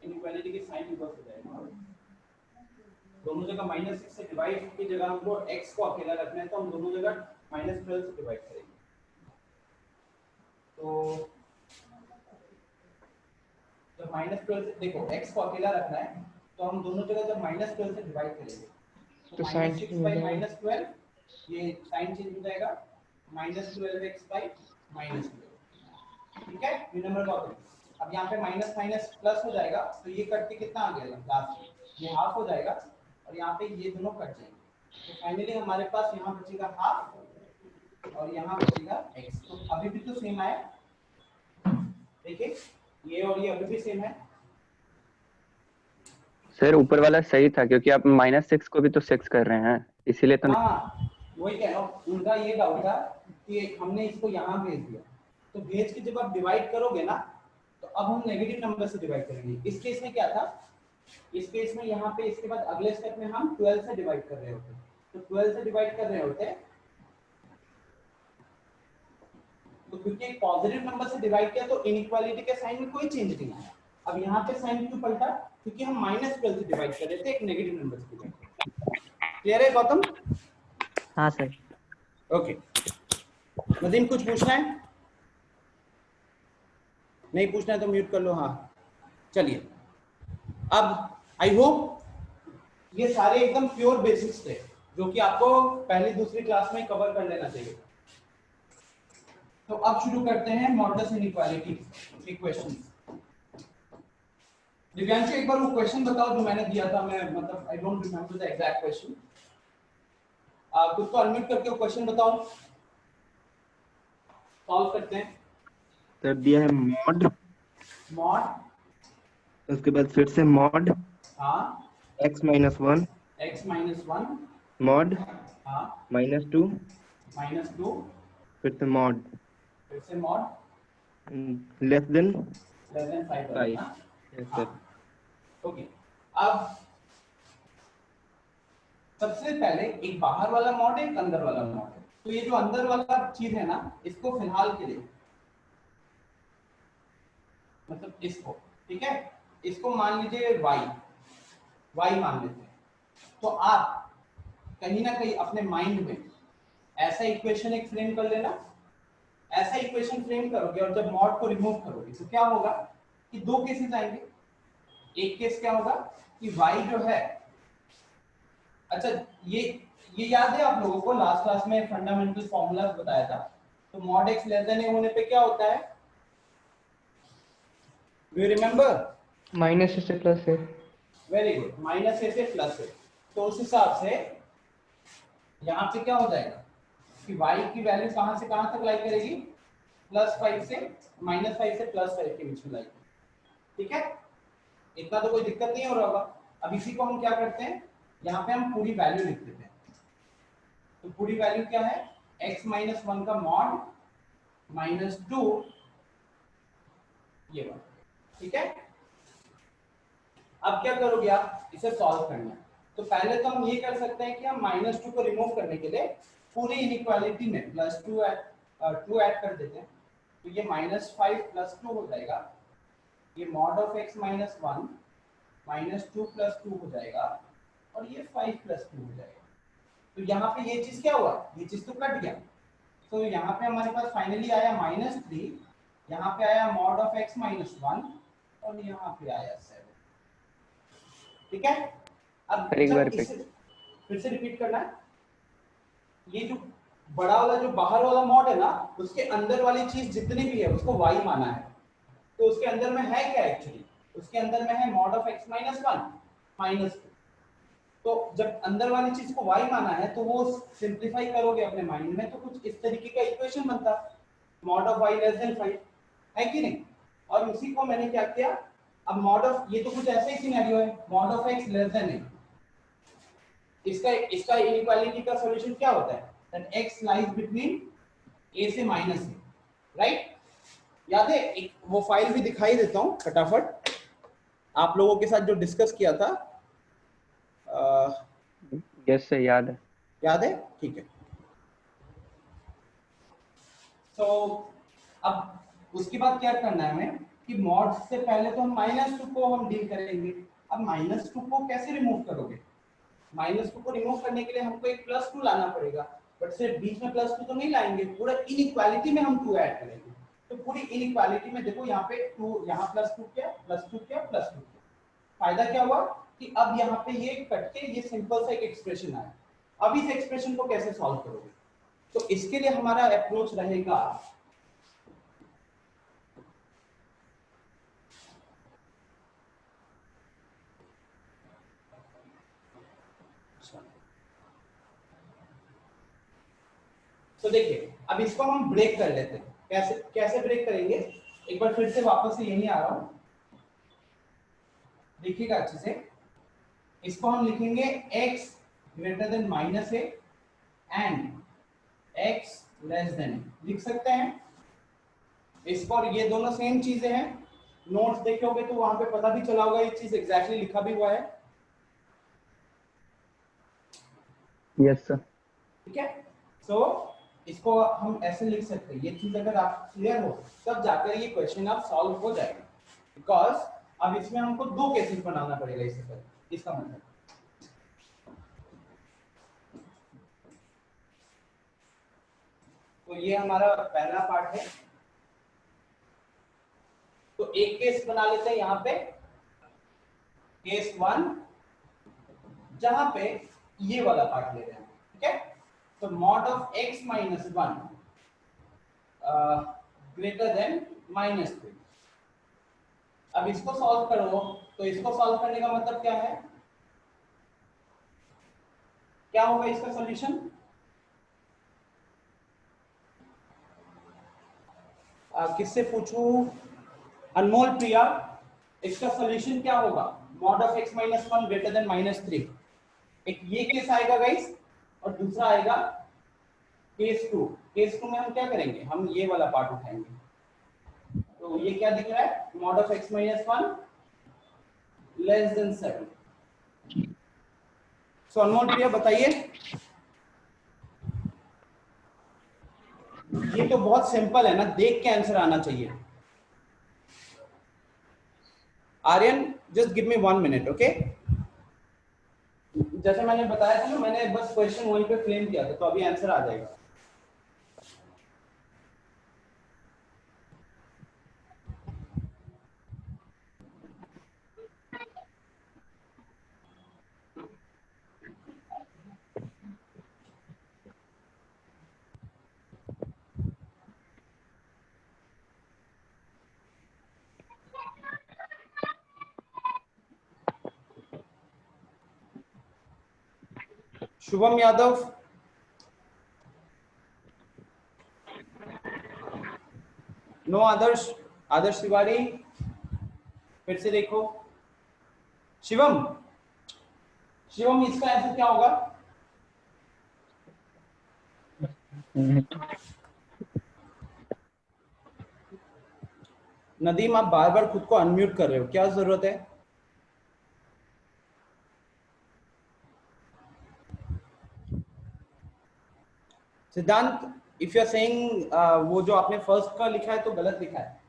इनइक्वालिटी की साइन रिवर्स हो जाएगा। दोनों जगह -6 से डिवाइड की जगह हमको x को अकेला रखना है, तो हम दोनों जगह -12 से डिवाइड करेंगे। तो जब -12 से, देखो x को अकेला रखना है, तो हम दोनों जगह जब -12 से डिवाइड करेंगे तो तो साइन -6 चेंज हो बाई जाएगा। -12, ये साइन चेंज हो जाएगा, -12x बाई -12, ठीक है। ये नंबर कॉपी। अब यहाँ पे माइनस माइनस प्लस हो जाएगा, तो ये कट के कितना आ गया लास्ट में, ये हाफ हो जाएगा, और यहाँ पे ये दोनों कट जाएंगे। तो फाइनली हमारे पास यहाँ बचेगा हाफ और यहाँ बचेगा x। तो अभी भी तो सेम आया, देखिए ये और ये अभी भी सेम है। सर ऊपर वाला सही था क्योंकि आप -6 को भी तो 6 कर रहे हैं, इसीलिए तो हाँ वही कह रहा हूँ, उनका ये डाउट था कि हमने इसको यहाँ भेज दिया, तो भेज के जब आप डिवाइड करोगे ना, तो अब हम नेगेटिव नंबर से डिवाइड करेंगे। इस केस में क्या था, इस केस में यहाँ पे इसके बाद अगले स्टेप में हम 12 से डिवाइड कर रहे होते, तो 12 से डिवाइड कर रहे होते, तो क्योंकि एक पॉजिटिव नंबर से डिवाइड किया तो इनइक्वालिटी के साइन में कोई चेंज नहीं आया। अब यहाँ पे साइन क्यों पलटा, क्योंकि हम -12 से डिवाइड कर रहे थे, एक नेगेटिव नंबर से डिवाइड। क्लियर है गौतम? हाँ सर। ओके, नदीम कुछ पूछना है? नहीं पूछना है तो म्यूट कर लो। हाँ चलिए, अब आई होप ये सारे एकदम प्योर बेसिक्स थे जो कि आपको पहली दूसरी क्लास में कवर कर लेना चाहिए। तो अब शुरू करते हैं मॉडुलस इनइक्वालिटी के क्वेश्चन। दिव्यांशु एक बार वो क्वेश्चन बताओ जो मैंने दिया था, मैं मतलब I don't remember the exact question. आप खुद को अनम्यूट करके वो क्वेश्चन बताओ, सॉल्व करते हैं। सर दिया है मॉड, उसके बाद फिर से मॉड हाँ x -1 x-1, मॉड हाँ -2 -2, फिर से मॉड फिर से mod less than 5। 5। Yes sir. Okay, अब सबसे पहले एक बाहर वाला मॉड है, एक अंदर वाला मॉड है। तो ये जो अंदर वाला चीज है ना, इसको फिलहाल के लिए मतलब इसको, ठीक है, इसको मान लीजिए y मान लेते हैं। तो आप कहीं ना कहीं अपने माइंड में ऐसा इक्वेशन एक फ्रेम कर लेना। ऐसा इक्वेशन फ्रेम करोगे और जब मॉड को रिमूव करोगे तो क्या होगा कि दो केसेस आएंगे। एक केस क्या होगा कि y जो है, अच्छा ये याद है आप लोगों को, लास्ट क्लास में फंडामेंटल फॉर्मूला बताया था। तो mod x less than a होने पे क्या होता है, डू यू रिमेंबर? -6 से प्लस है। वेरी गुड, -a से प्लस है। तो उस हिसाब से यहाँ पे क्या हो जाएगा कि y की वैल्यू कहां से कहां तक लाई करेगी, +5 से -5 से +5 के बीच में लाई करेगी, ठीक है। इतना तो कोई दिक्कत नहीं हो रहा होगा। अब इसी को हम क्या करते हैं, यहाँ पे हम पूरी वैल्यू लिख देते हैं। तो पूरी वैल्यू क्या है, x-1 का मॉड -2 ये वाला, ठीक है। अब क्या करोगे आप, इसे सॉल्व करना है। तो पहले तो हम ये कर सकते हैं कि हम -2 को रिमूव करने के लिए पूरी इनइक्वालिटी में +2 ऐड कर देते हैं। तो ये -5 + 2 हो जाएगा, ये मॉड ऑफ x -1 -2 + 2 हो जाएगा, और ये 5 + 2 हो जाएगा। तो यहाँ पे ये चीज क्या हुआ, ये चीज तो कट गया। तो यहाँ पे हमारे पास फाइनली आया -3 यहाँ पे आया मॉड ऑफ x माइनस 1 और यहाँ पे आया 7। ठीक है, अब एक बार जब रिपीट। इसे फिर से रिपीट करना है, ये जो बड़ा वाला जो बाहर वाला मॉड है ना, उसके अंदर वाली चीज जितनी भी है उसको y माना है। तो उसके अंदर में है क्या एक्चुअली, उसके अंदर में है mod of x minus 1 minus 2। तो जब अंदर वाली चीज को y माना है तो वो सिंप्लीफाई करोगे अपने माइंड में तो कुछ इस तरीके का इक्वेशन बनता, mod of y less than 5, है कि नहीं। और उसी को मैंने क्या किया, अब मॉड ऑफ, ये तो कुछ ऐसा ही सिनेरियो है, mod of x less than a, इसका इसका इनइक्वालिटी का सॉल्यूशन क्या होता है, that x lies between a से माइनस a, राइट। याद है, एक वो फाइल भी दिखाई देता हूं फटाफट आप लोगों के साथ जो डिस्कस किया था, यस सर, याद है। याद है, ठीक है। तो अब उसके बाद क्या करना है हमें कि मॉड से पहले तो हम -2 को हम डील करेंगे। अब -2 को कैसे रिमूव करोगे, -2 को रिमूव करने के लिए हमको एक +2 लाना पड़ेगा, बट सिर्फ बीच में +2 तो नहीं लाएंगे, पूरा इनइक्वालिटी में हम 2 ऐड करेंगे। तो पूरी इनइक्वालिटी में देखो यहाँ पे 2, यहाँ +2 क्या, +2 क्या, +2 क्या, फायदा क्या हुआ कि अब यहाँ पे ये कट के ये सिंपल सा एक एक्सप्रेशन आया। अब इस एक्सप्रेशन को कैसे सॉल्व करोगे, तो इसके लिए हमारा अप्रोच रहेगा तो देखिए अब इसको हम ब्रेक कर लेते हैं। कैसे कैसे ब्रेक करेंगे, एक बार फिर से वापस से यही आ रहा हूं, देखिएगा अच्छे से। इसको हम लिखेंगे x greater then -a and x less then, लिख सकते हैं इसको। और ये दोनों सेम चीजें हैं, नोट्स देखोगे तो वहां पे पता भी चला होगा ये चीज एग्जैक्टली लिखा भी हुआ है। Yes sir. ठीक है, सो इसको हम ऐसे लिख सकते हैं। ये चीज अगर आप क्लियर हो तब जाकर ये क्वेश्चन आप सॉल्व हो जाएगा, बिकॉज अब इसमें हमको 2 केसेस बनाना पड़ेगा इससे पहले। इसका मतलब तो ये हमारा पहला पार्ट है। तो एक केस बना लेते हैं यहाँ पे, केस 1, जहां पे ये वाला पार्ट ले रहे हैं। ठीक है, तो mod of x minus 1 greater than -3। अब इसको सॉल्व करो, तो इसको सॉल्व करने का मतलब क्या है, क्या होगा इसका सॉल्यूशन, किससे पूछूं, अनमोल प्रिया, इसका सॉल्यूशन क्या होगा, mod of x minus 1 greater than -3। एक ये केस आएगा गाइस, और दूसरा आएगा केस 2। केस 2 में हम क्या करेंगे, हम ये वाला पार्ट उठाएंगे। तो ये क्या दिख रहा है, mod of x minus 1 less than 7। सो अनमोल प्रिया बताइए, ये तो बहुत सिंपल है ना, देख के आंसर आना चाहिए। Aryan just give me 1 minute, okay. जैसे मैंने बताया था ना, मैंने बस क्वेश्चन वहीं पे फ्रेम किया था, तो अभी आंसर आ जाएगा। शुभम यादव, नो आदर्श, आदर्श तिवारी, फिर से देखो, शिवम, शिवम इसका आंसर क्या होगा, नदीम आप बार बार खुद को अनम्यूट कर रहे हो, क्या जरूरत है। सिद्धांत, इफ यू आर सेइंग वो जो आपने फर्स्ट का लिखा है तो गलत लिखा है।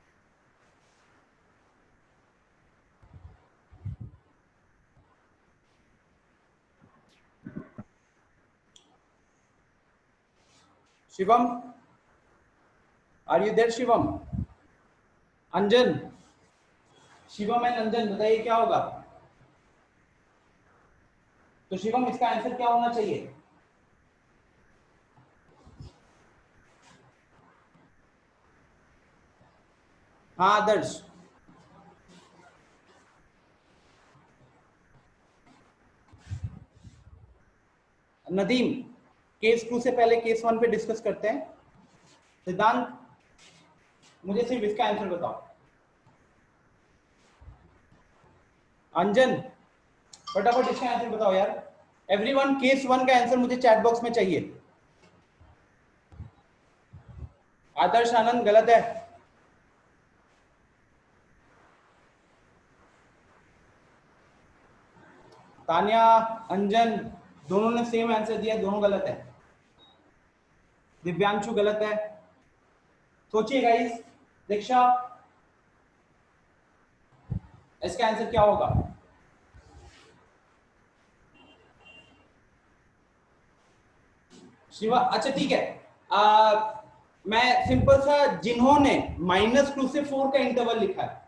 Shivam, are you there Shivam. Anjan, Shivam and Anjan बताइए क्या होगा? तो शिवम इसका आंसर क्या होना चाहिए? हाँ आदर्श, नदीम, केस 2 से पहले केस 1 पे डिस्कस करते हैं। सिद्धांत, मुझे सिर्फ इसका आंसर बताओ। अंजन, फटाफट इसका आंसर बताओ यार। एवरीवन, केस 1 का आंसर मुझे चैट बॉक्स में चाहिए। आदर्श, आनंद गलत है। तान्या, अंजन, दोनों ने सेम आंसर दिया, दोनों गलत है। दिव्यांशु गलत है। सोचिए गाइस, दीक्षा, इसका आंसर क्या होगा? शिवा, अच्छा ठीक है। मैं सिंपल सा, जिन्होंने -2 से 4 का इंटरवल लिखा है,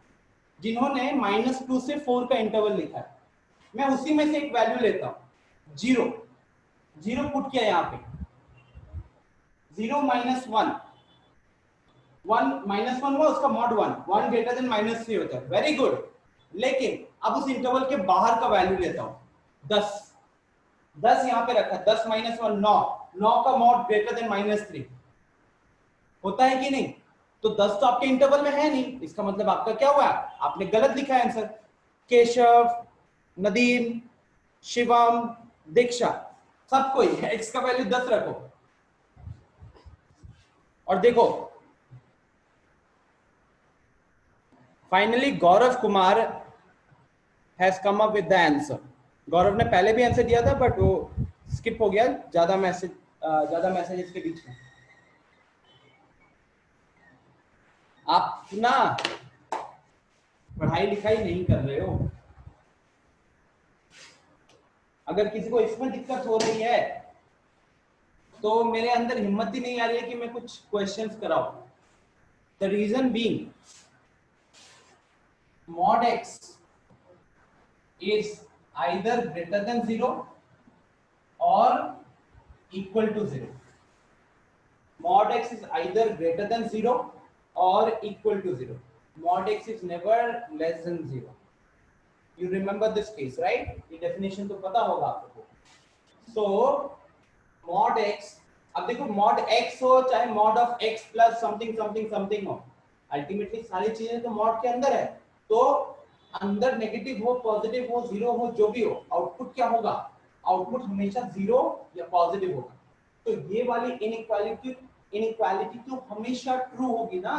जिन्होंने -2 से 4 का इंटरवल लिखा है, मैं उसी में से एक वैल्यू लेता हूं, 0 0 पुट किया यहां पे, 0 -1, 1 -1 हुआ, उसका मॉड 1, 1 ग्रेटर देन -3 होता है। Very good. लेकिन अब उस इंटरवल के बाहर का वैल्यू लेता हूं, 10 10 यहां पे रखा, 10 -1 9, 9 का मॉड ग्रेटर देन -3 होता है कि नहीं? तो 10 तो आपके इंटरवल में है नहीं, इसका मतलब आपका क्या हुआ? आपने गलत लिखा है आंसर। केशव, नदीम, शिवम, दीक्षा, सबको एक्स का वैल्यू 10 रखो। और देखो, finally Gaurav Kumar has come up with the answer. Gaurav ने पहले भी आंसर दिया था बट वो स्किप हो गया, ज्यादा मैसेजेस के बीच में। आप ना पढ़ाई लिखाई नहीं कर रहे हो। अगर किसी को इसमें दिक्कत हो रही है तो मेरे अंदर हिम्मत ही नहीं आ रही है कि मैं कुछ क्वेश्चंस कराऊं। The reason being, mod x is either greater than 0 or equal to 0. Mod x is either greater than 0 or equal to 0. Mod x is never less than 0. You remember this case, right? ये definition तो पता होगा आपको। So mod x, अब देखो mod x हो चाहे mod of x plus something something something हो, अल्टीमेटली सारी चीजें तो mod के अंदर है। तो अंदर नेगेटिव हो, पॉजिटिव हो, जीरो हो, जो भी हो, आउटपुट क्या होगा? आउटपुट हमेशा जीरो या पॉजिटिव होगा। तो ये वाली इनइक्वालिटी तो हमेशा ट्रू होगी ना।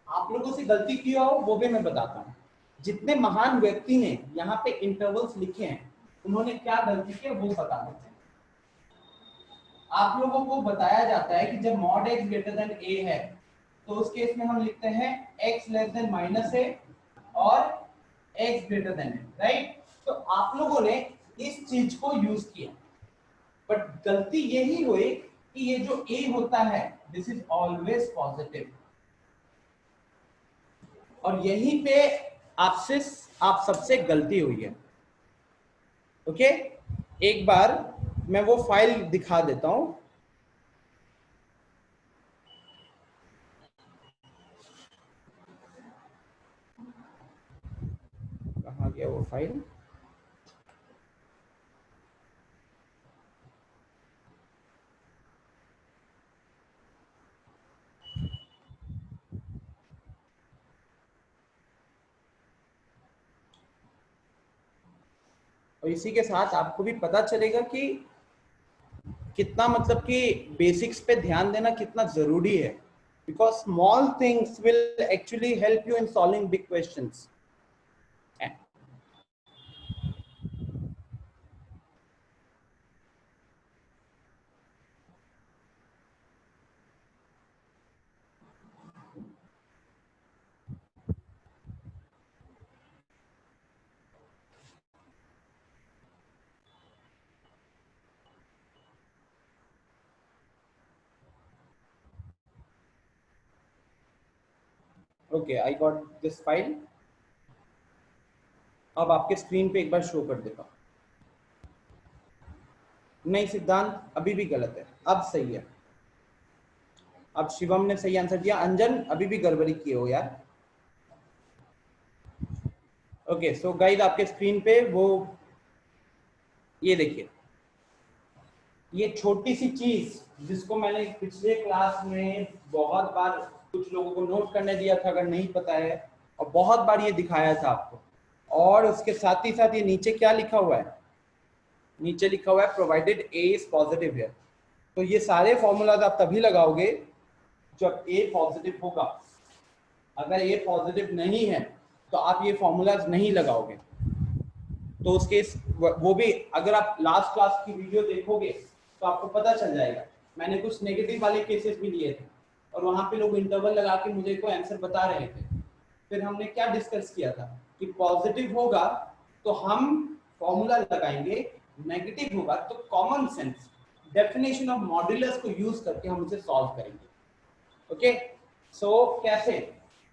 आप लोगों से गलती किया हो वो भी मैं बताता हूँ। जितने महान व्यक्ति ने यहाँ पे इंटरवल्स लिखे हैं, उन्होंने क्या गलती की वो बता देते हैं। आप लोगों को बताया जाता है कि जब mod x greater then a है तो उस केस में हम लिखते हैं x लेस देन -a और x greater then a, right? तो आप लोगों ने इस चीज को यूज किया, बट गलती यही हुई कि ये जो a होता है दिस इज ऑलवेज पॉजिटिव, और यहीं पे आप सबसे गलती हुई है। ओके, एक बार मैं वो फाइल दिखा देता हूं। कहाँ गया वो फाइल? और इसी के साथ आपको भी पता चलेगा कि कितना मतलब कि बेसिक्स पे ध्यान देना कितना जरूरी है, because small things will actually help you in solving big questions. Okay, I got this file. अब आपके स्क्रीन पे एक बार शो कर देता हूं। नहीं सिद्धांत, अभी भी गलत है, अब सही है। अब शिवम ने सही आंसर दिया, अंजन अभी भी गड़बड़ी किए हो यार। ओके सो गाइस, आपके स्क्रीन पे वो ये देखिए, ये छोटी सी चीज जिसको मैंने पिछले क्लास में बहुत बार कुछ लोगों को नोट करने दिया था अगर नहीं पता है, और बहुत बार ये दिखाया था आपको। और उसके साथ ही साथ ये नीचे क्या लिखा हुआ है, नीचे लिखा हुआ है प्रोवाइडेड ए इज पॉजिटिव है। तो ये सारे फॉर्मूलाज आप तभी लगाओगे जब ए पॉजिटिव होगा। अगर ए पॉजिटिव नहीं है तो आप ये फॉर्मूलाज नहीं लगाओगे। तो उसके वो भी अगर आप लास्ट क्लास की वीडियो देखोगे तो आपको पता चल जाएगा। मैंने कुछ नेगेटिव वाले केसेस भी लिए थे और वहां पे लोग इंटरवल लगा के मुझे को आंसर बता रहे थे। फिर हमने क्या डिस्कस किया था कि पॉजिटिव होगा तो हम फॉर्मूला लगाएंगे, नेगेटिव होगा तो common sense definition of modulus को यूज करके हम उसे सॉल्व करेंगे। ओके सो कैसे,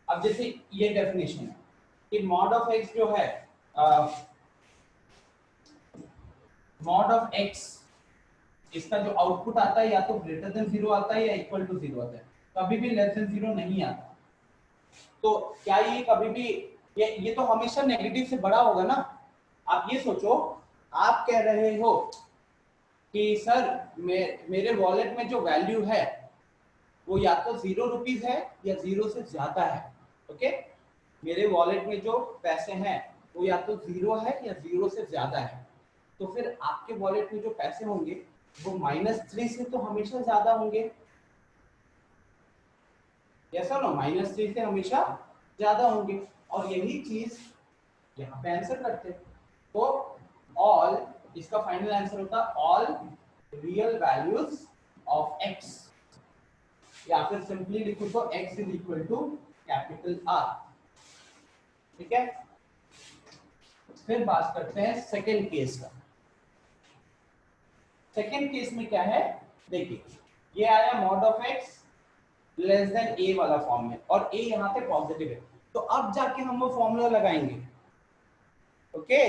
अब जैसे ये डेफिनेशन है कि मॉड ऑफ एक्स जो है मॉड ऑफ एक्स, इसका जो आउटपुट आता है या तो ग्रेटर देन 0 आता है या इक्वल टू 0 आता है, कभी भी लेस देन 0 नहीं आता। तो क्या ये कभी भी ये तो हमेशा नेगेटिव से बड़ा होगा ना। आप ये सोचो, आप कह रहे हो कि सर मेरे वॉलेट में जो वैल्यू है वो या तो 0 रुपीज है या 0 से ज्यादा है। ओके, मेरे वॉलेट में जो पैसे हैं वो या तो 0 है या 0 से ज्यादा है। तो फिर आपके वॉलेट में जो पैसे होंगे वो -3 से तो हमेशा ज्यादा होंगे। ऐसा ना, -3 से हमेशा ज्यादा होंगे। और यही चीज यहाँ पे आंसर करते हैं। तो ऑल, इसका फाइनल आंसर होता all real values of x, या फिर सिंपली लिखो तो x is equal to capital R। ठीक है, फिर बात करते हैं सेकेंड केस का। सेकेंड केस में क्या है, देखिए ये आया mod of x less than a वाला फॉर्म में और a यहाँ पे पॉजिटिव है। तो अब जाके हम वो फॉर्मूला लगाएंगे। ओके,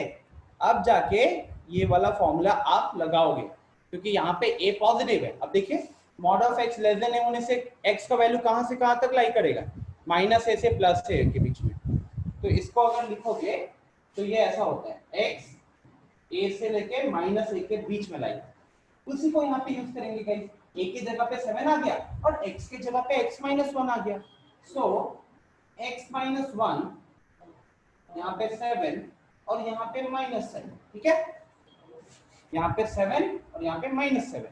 अब जाके ये वाला फॉर्मूला आप लगाओगे क्योंकि यहाँ पे a पॉजिटिव है। अब देखिए mod of x less than a होने से x का वैल्यू कहां से कहां तक लाई करेगा, -a से +a के बीच में। तो इसको अगर लिखोगे तो ये ऐसा होता है x a से लेके -a के बीच में लाई। उसी को यहाँ पे यूज करेंगे गाइस। a की जगह पे 7 आ गया और x की जगह पे x-1 आ गया। सो x-1 यहाँ पे 7 और यहाँ पे -7। ठीक है, यहाँ पे 7 और यहाँ पे -7।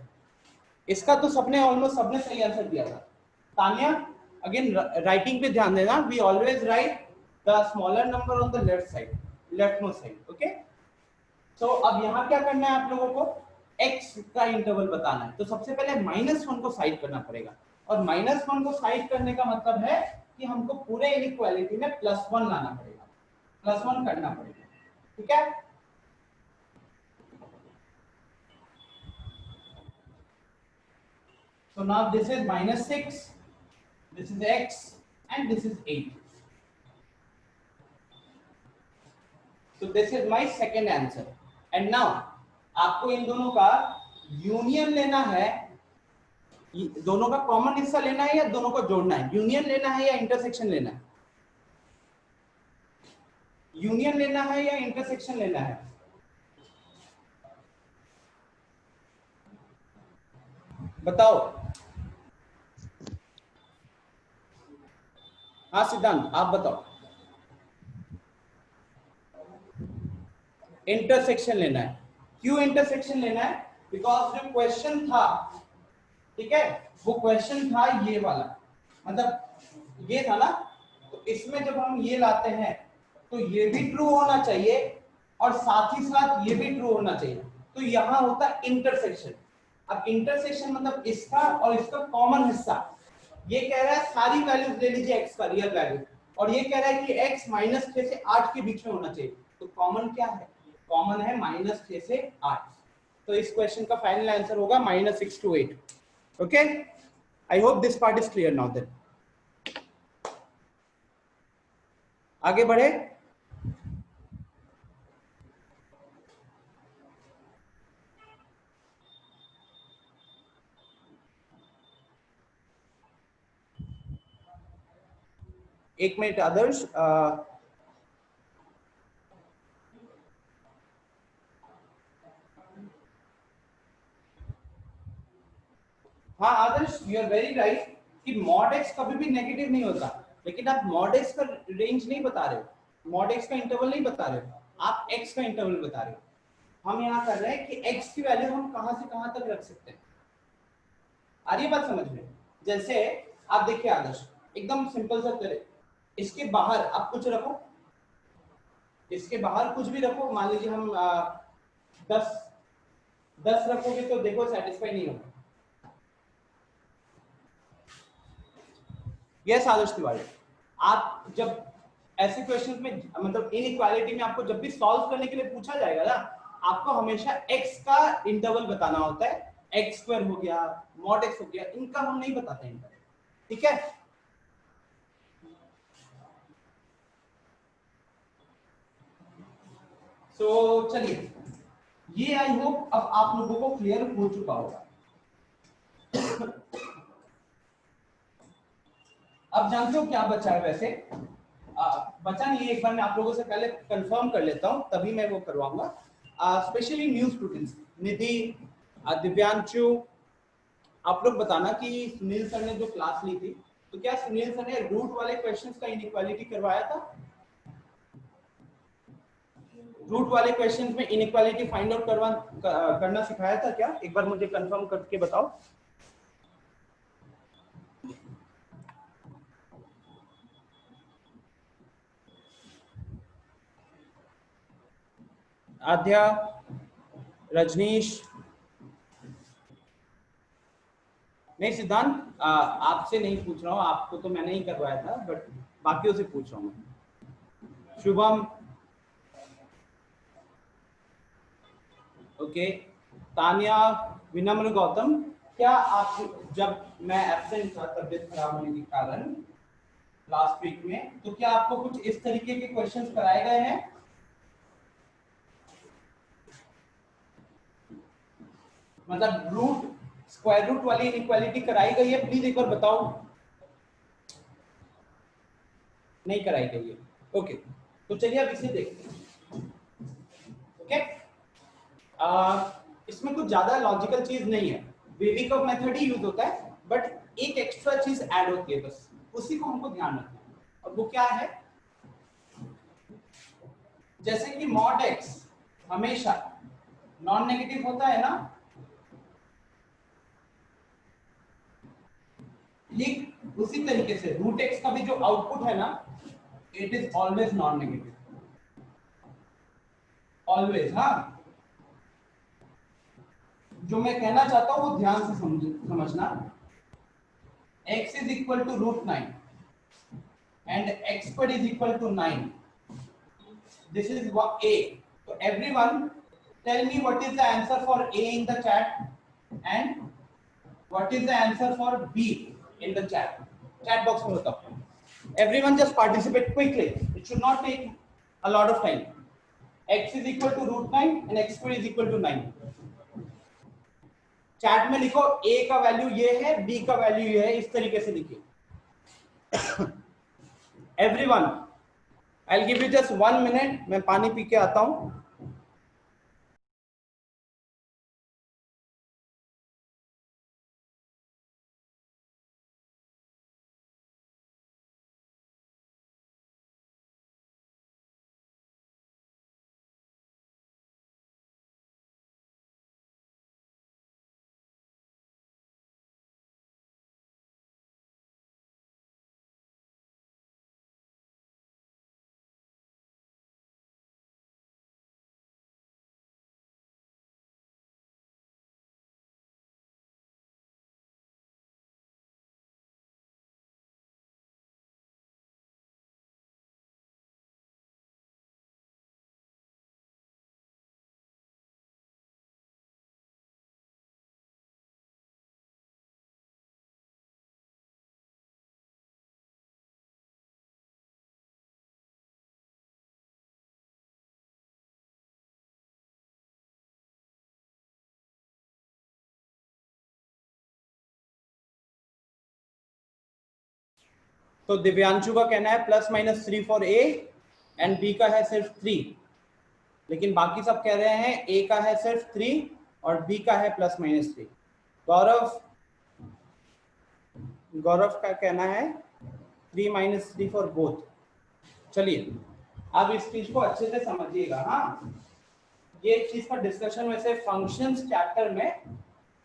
इसका तो सबने ऑलमोस्ट सबने सही आंसर दिया था। तानिया अगेन राइटिंग पे ध्यान देना, we always write the smaller number on the left side, left most side. Okay, so अब यहाँ क्या करना है आप लोगों को, x का इंटरवल बताना है। तो सबसे पहले -1 को साइड करना पड़ेगा और -1 को साइड करने का मतलब है कि हमको पूरे इनइक्वालिटी में +1 लाना पड़ेगा, +1 करना पड़ेगा। ठीक है, so now this is -6, this is x and this is 8. So this is my second answer. And now आपको इन दोनों का यूनियन लेना है, दोनों का कॉमन हिस्सा लेना है या दोनों को जोड़ना है, यूनियन लेना है या इंटरसेक्शन लेना है, यूनियन लेना है या इंटरसेक्शन लेना है। बताओ। हाँ सिद्धांत आप बताओ। इंटरसेक्शन लेना है। क्यों इंटरसेक्शन लेना है, बिकॉज जो क्वेश्चन था, ठीक है, वो क्वेश्चन था ये वाला, मतलब ये था ना, तो इसमें जब हम ये लाते हैं तो ये भी ट्रू होना चाहिए और साथ ही साथ ये भी ट्रू होना चाहिए। तो यहां होता है इंटरसेक्शन। अब इंटरसेक्शन मतलब इसका और इसका कॉमन हिस्सा। ये कह रहा है सारी वैल्यूज ले लीजिए x का रियल वैल्यू, और ये कह रहा है कि x -6 से 8 के बीच में होना चाहिए। तो कॉमन क्या है, कॉमन है -6 से 8। तो इस क्वेश्चन का फाइनल आंसर होगा -6 to 8। Okay, I hope this part is clear now then. आगे बढ़े। एक मिनट आदर्श, हाँ Adarsh, you are very right कि मॉड एक्स कभी भी नेगेटिव नहीं होता, लेकिन आप मॉड एक्स का रेंज नहीं बता रहे हो, मॉड एक्स का इंटरवल नहीं बता रहे हो, आप एक्स का इंटरवल बता रहे हो। हम यहाँ कर रहे हैं कि एक्स की वैल्यू हम कहाँ से कहाँ तक रख सकते हैं। आ रही है बात समझ में? जैसे आप देखिए आदर्श, एकदम सिंपल सा करे, इसके बाहर आप कुछ रखो, इसके बाहर कुछ भी रखो, मान लीजिए हम 10 रखोगे तो देखो सेटिस्फाई नहीं होगा। यस आदर्श तिवारी, आप जब ऐसे क्वेश्चन में मतलब इनइक्वालिटी में आपको जब भी सॉल्व करने के लिए पूछा जाएगा ना, आपको हमेशा एक्स का इंटरवल बताना होता है। एक्स स्क्वायर हो गया, मॉड एक्स हो गया, इनका हम नहीं बताते इंटरवल, ठीक है। सो चलिए, ये आई होप अब आप लोगों को क्लियर हो चुका होगा। अब जानते हो क्या बचा है वैसे? बचा नहीं है, एक बार मैं आप लोगों से पहले कंफर्म कर लेता हूं, तभी मैं वो करवाऊंगा। स्पेशली न्यू स्टूडेंट्स, निधि, दिव्यांशु, आप लोग बताना कि सुनील सर ने जो क्लास ली थी, तो क्या सुनील सर ने रूट वाले क्वेश्चंस का इनइक्वालिटी करवाया था? रूट वाले क्वेश्चंस में इनइक्वालिटी फाइंड आउट करना सिखाया था क्या? एक बार मुझे कंफर्म करके बताओ। आद्या, रजनीश, नहीं सिद्धांत, आपसे नहीं पूछ रहा हूँ, आपको तो मैंने ही करवाया था, बट बाकियों से पूछ रहा हूँ। शुभम, ओके, तानिया, विनम्र, गौतम, क्या आप, जब मैं एब्सेंट था तबियत खराब होने के कारण लास्ट वीक में, तो क्या आपको कुछ इस तरीके के क्वेश्चंस कराए गए हैं? मतलब रूट, स्क्वायर रूट वाली इनइक्वालिटी कराई गई है? प्लीज एक बार बताओ। नहीं कराई गई है, ओके। तो चलिए अब इसे देखते हैं, ओके। इसमें कुछ ज्यादा लॉजिकल चीज नहीं है, वेविकव मेथड ही यूज होता है, बट एक एक्स्ट्रा चीज ऐड होती है, बस उसी को हमको ध्यान रखना है। और वो क्या है? जैसे कि मॉड एक्स हमेशा नॉन नेगेटिव होता है ना, ठीक उसी तरीके से रूट एक्स का भी जो आउटपुट है ना, it is always non negative, always. हाँ, जो मैं कहना चाहता हूं वो ध्यान से समझना। x is equal to √9 and x squared is equal to 9. This is what a. So everyone tell me what is the answer for a in the chat and what is the answer for b in the chat box में बताओ। Everyone just participate quickly, it should not take a lot of time. x is equal to √9 and x squared is equal to 9. Chat में लिखो a का value ये है, b का value ये है, इस तरीके से लिखिए। Everyone, I will give you just 1 minute, मैं पानी पी के आता हूं। तो दिव्यांशु का कहना है ±3 फॉर ए एंड बी का है सिर्फ 3, लेकिन बाकी सब कह रहे हैं ए का है सिर्फ 3 और बी का है ±3। गौरव का कहना है 3 - 3 फॉर बोथ। चलिए अब इस चीज को अच्छे से समझिएगा। हाँ, ये चीज का डिस्कशन वैसे फंक्शंस चैप्टर में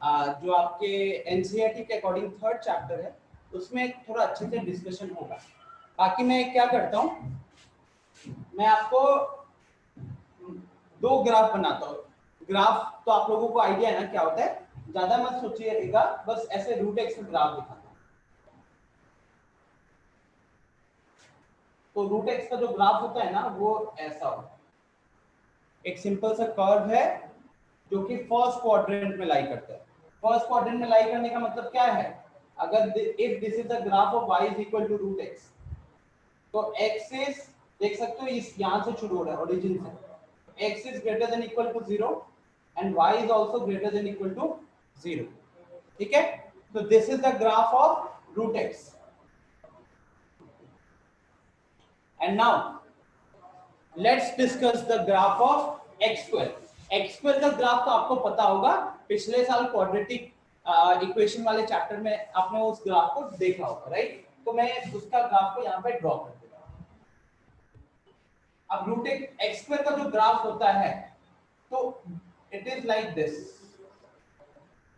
जो आपके एनसीईआरटी के अकॉर्डिंग 3rd चैप्टर है उसमें थोड़ा अच्छे से डिस्कशन होगा। बाकी मैं क्या करता हूँ, मैं आपको 2 ग्राफ बनाता हूँ। ग्राफ तो आप लोगों को आइडिया है ना क्या होता है, ज्यादा मत सोचिएगा, बस ऐसे √x का ग्राफ दिखाता हूँ। तो √x का जो ग्राफ होता है ना वो ऐसा होता है, एक सिंपल सा कर्व है जो कि फर्स्ट क्वाड्रेंट में लाई करता है। फर्स्ट क्वाड्रेंट में लाई करने का मतलब क्या है, अगर if this is the graph of y is equal to √x, तो एक्सिस देख सकते हो इस यहां से शुरू हो रहा है ओरिजिन से, x is greater than equal to 0 and y is also greater than equal to 0। ठीक है, तो this is the graph of √x। And now let's discuss the graph of x square. x square का ग्राफ तो आपको पता होगा, पिछले साल क्वाड्रेटिक इक्वेशन वाले चैप्टर में आपने उस ग्राफ को देखा होगा, राइट? तो मैं उसका ग्राफ को यहाँ पे ड्रॉ कर देता हूँ। अब √x स्क्वायर का जो ग्राफ होता है तो it is like this,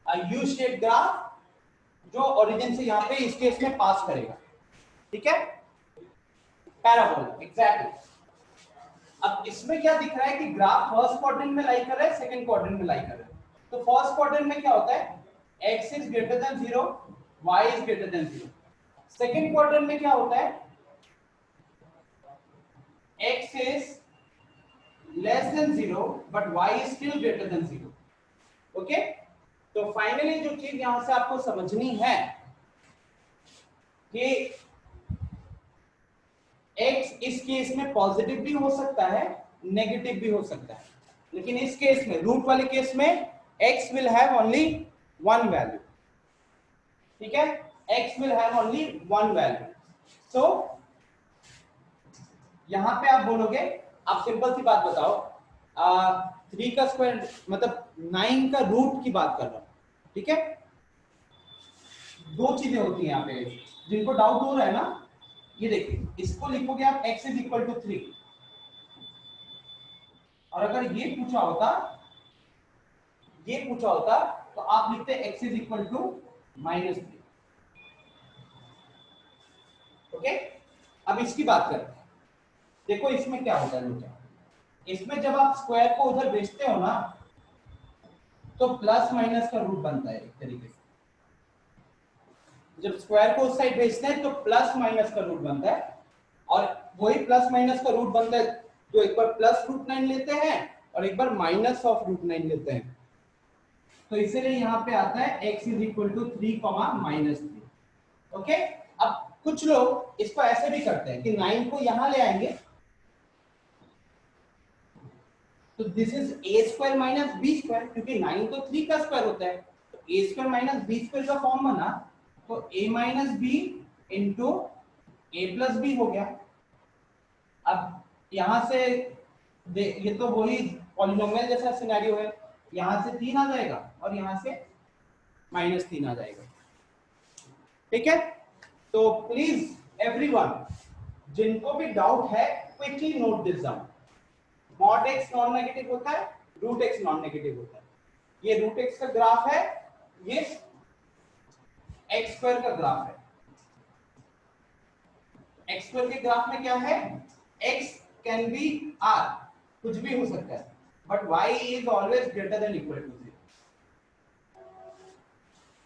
a U shape graph जो ओरिजिन से यहाँ पे इस केस में पास करेगा। ठीक है, पैराबोला एग्जैक्टली। अब इसमें क्या दिख रहा है कि ग्राफ फर्स्ट क्वाड्रेंट में लाई कर रहा है, सेकंड क्वाड्रेंट में लाई कर रहा है। तो फर्स्ट क्वाड्रेंट में क्या होता है, x is greater then 0, y is greater then 0। Second quadrant में क्या होता है, x is less then 0 but y is still greater than 0। Okay, तो फाइनली जो चीज यहां से आपको समझनी है कि x इस केस में पॉजिटिव भी हो सकता है, नेगेटिव भी हो सकता है, लेकिन इस केस में रूट वाले केस में x will have only one value. ठीक है, x will have only one value. So यहां पे आप बोलोगे, आप सिंपल सी बात बताओ, 3 का स्क्वायर मतलब 9 का रूट की बात कर रहा हूं। ठीक है, दो चीजें होती हैं यहाँ पे जिनको डाउट हो रहा है ना, ये देखिए, इसको लिखोगे आप x इज इक्वल टू 3, और अगर ये पूछा होता तो आप लिखते x is equal to -3। Okay, अब इसकी बात करते हैं। देखो इसमें क्या होता है बेटा, इसमें जब आप स्क्वायर को उधर भेजते हो ना तो प्लस माइनस का रूट बनता है एक तरीके से। जब स्क्वायर को उस साइड भेजते हैं तो प्लस माइनस का रूट बनता है, और वही प्लस माइनस का रूट बनता है तो एक बार प्लस √9 लेते हैं और एक बार माइनस ऑफ √9 लेते हैं। तो इसीलिए यहाँ पे आता है x is equal to 3, -3। Okay, अब कुछ लोग इसको ऐसे भी करते हैं कि 9 को यहां ले आएंगे, तो दिस इज a² - b², क्योंकि 9 तो 3 का स्क्वायर होता है, तो a² - b² का फॉर्म बना, तो a - b into a + b हो गया। अब यहां से ये तो वही पॉलिनोमियल जैसा सिनेरियो है, यहां से 3 आ जाएगा और यहां से -3 आ जाएगा। ठीक है, तो प्लीज एवरीवन जिनको भी डाउट है quickly note this down. mod x non negative होता है, √x नॉन नेगेटिव होता है। ये √x का ग्राफ है, ये x² का ग्राफ है। x² के ग्राफ में क्या है, x कैन बी r, कुछ भी हो सकता है, but y is always greater than equal to 0।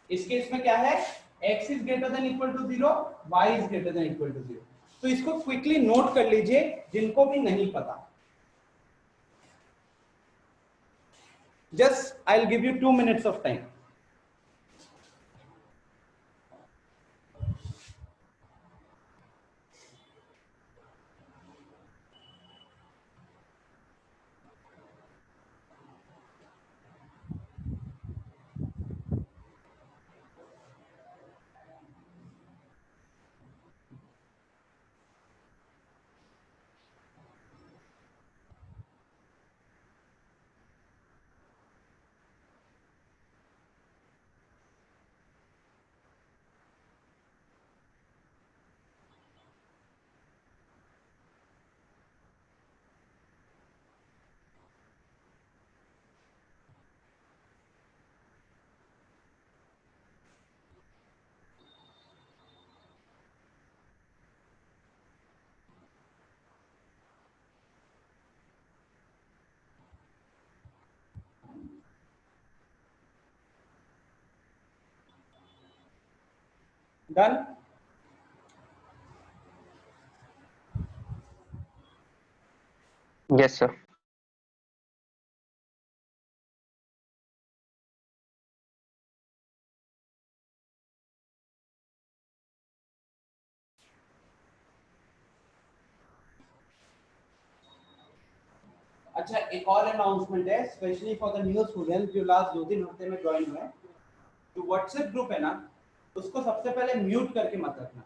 इस केस में क्या है, x is greater than equal to 0, y is greater than equal to 0। तो इसको क्विकली नोट कर लीजिए जिनको भी नहीं पता। Just I'll give you 2 minutes of time. Done? Yes sir. अच्छा, एक और अनाउंसमेंट है specially for the new student जो लास्ट 2-3 हफ्ते में ज्वाइन हुए हैं। जो व्हाट्सएप ग्रुप है ना, उसको सबसे पहले म्यूट करके मत रखना।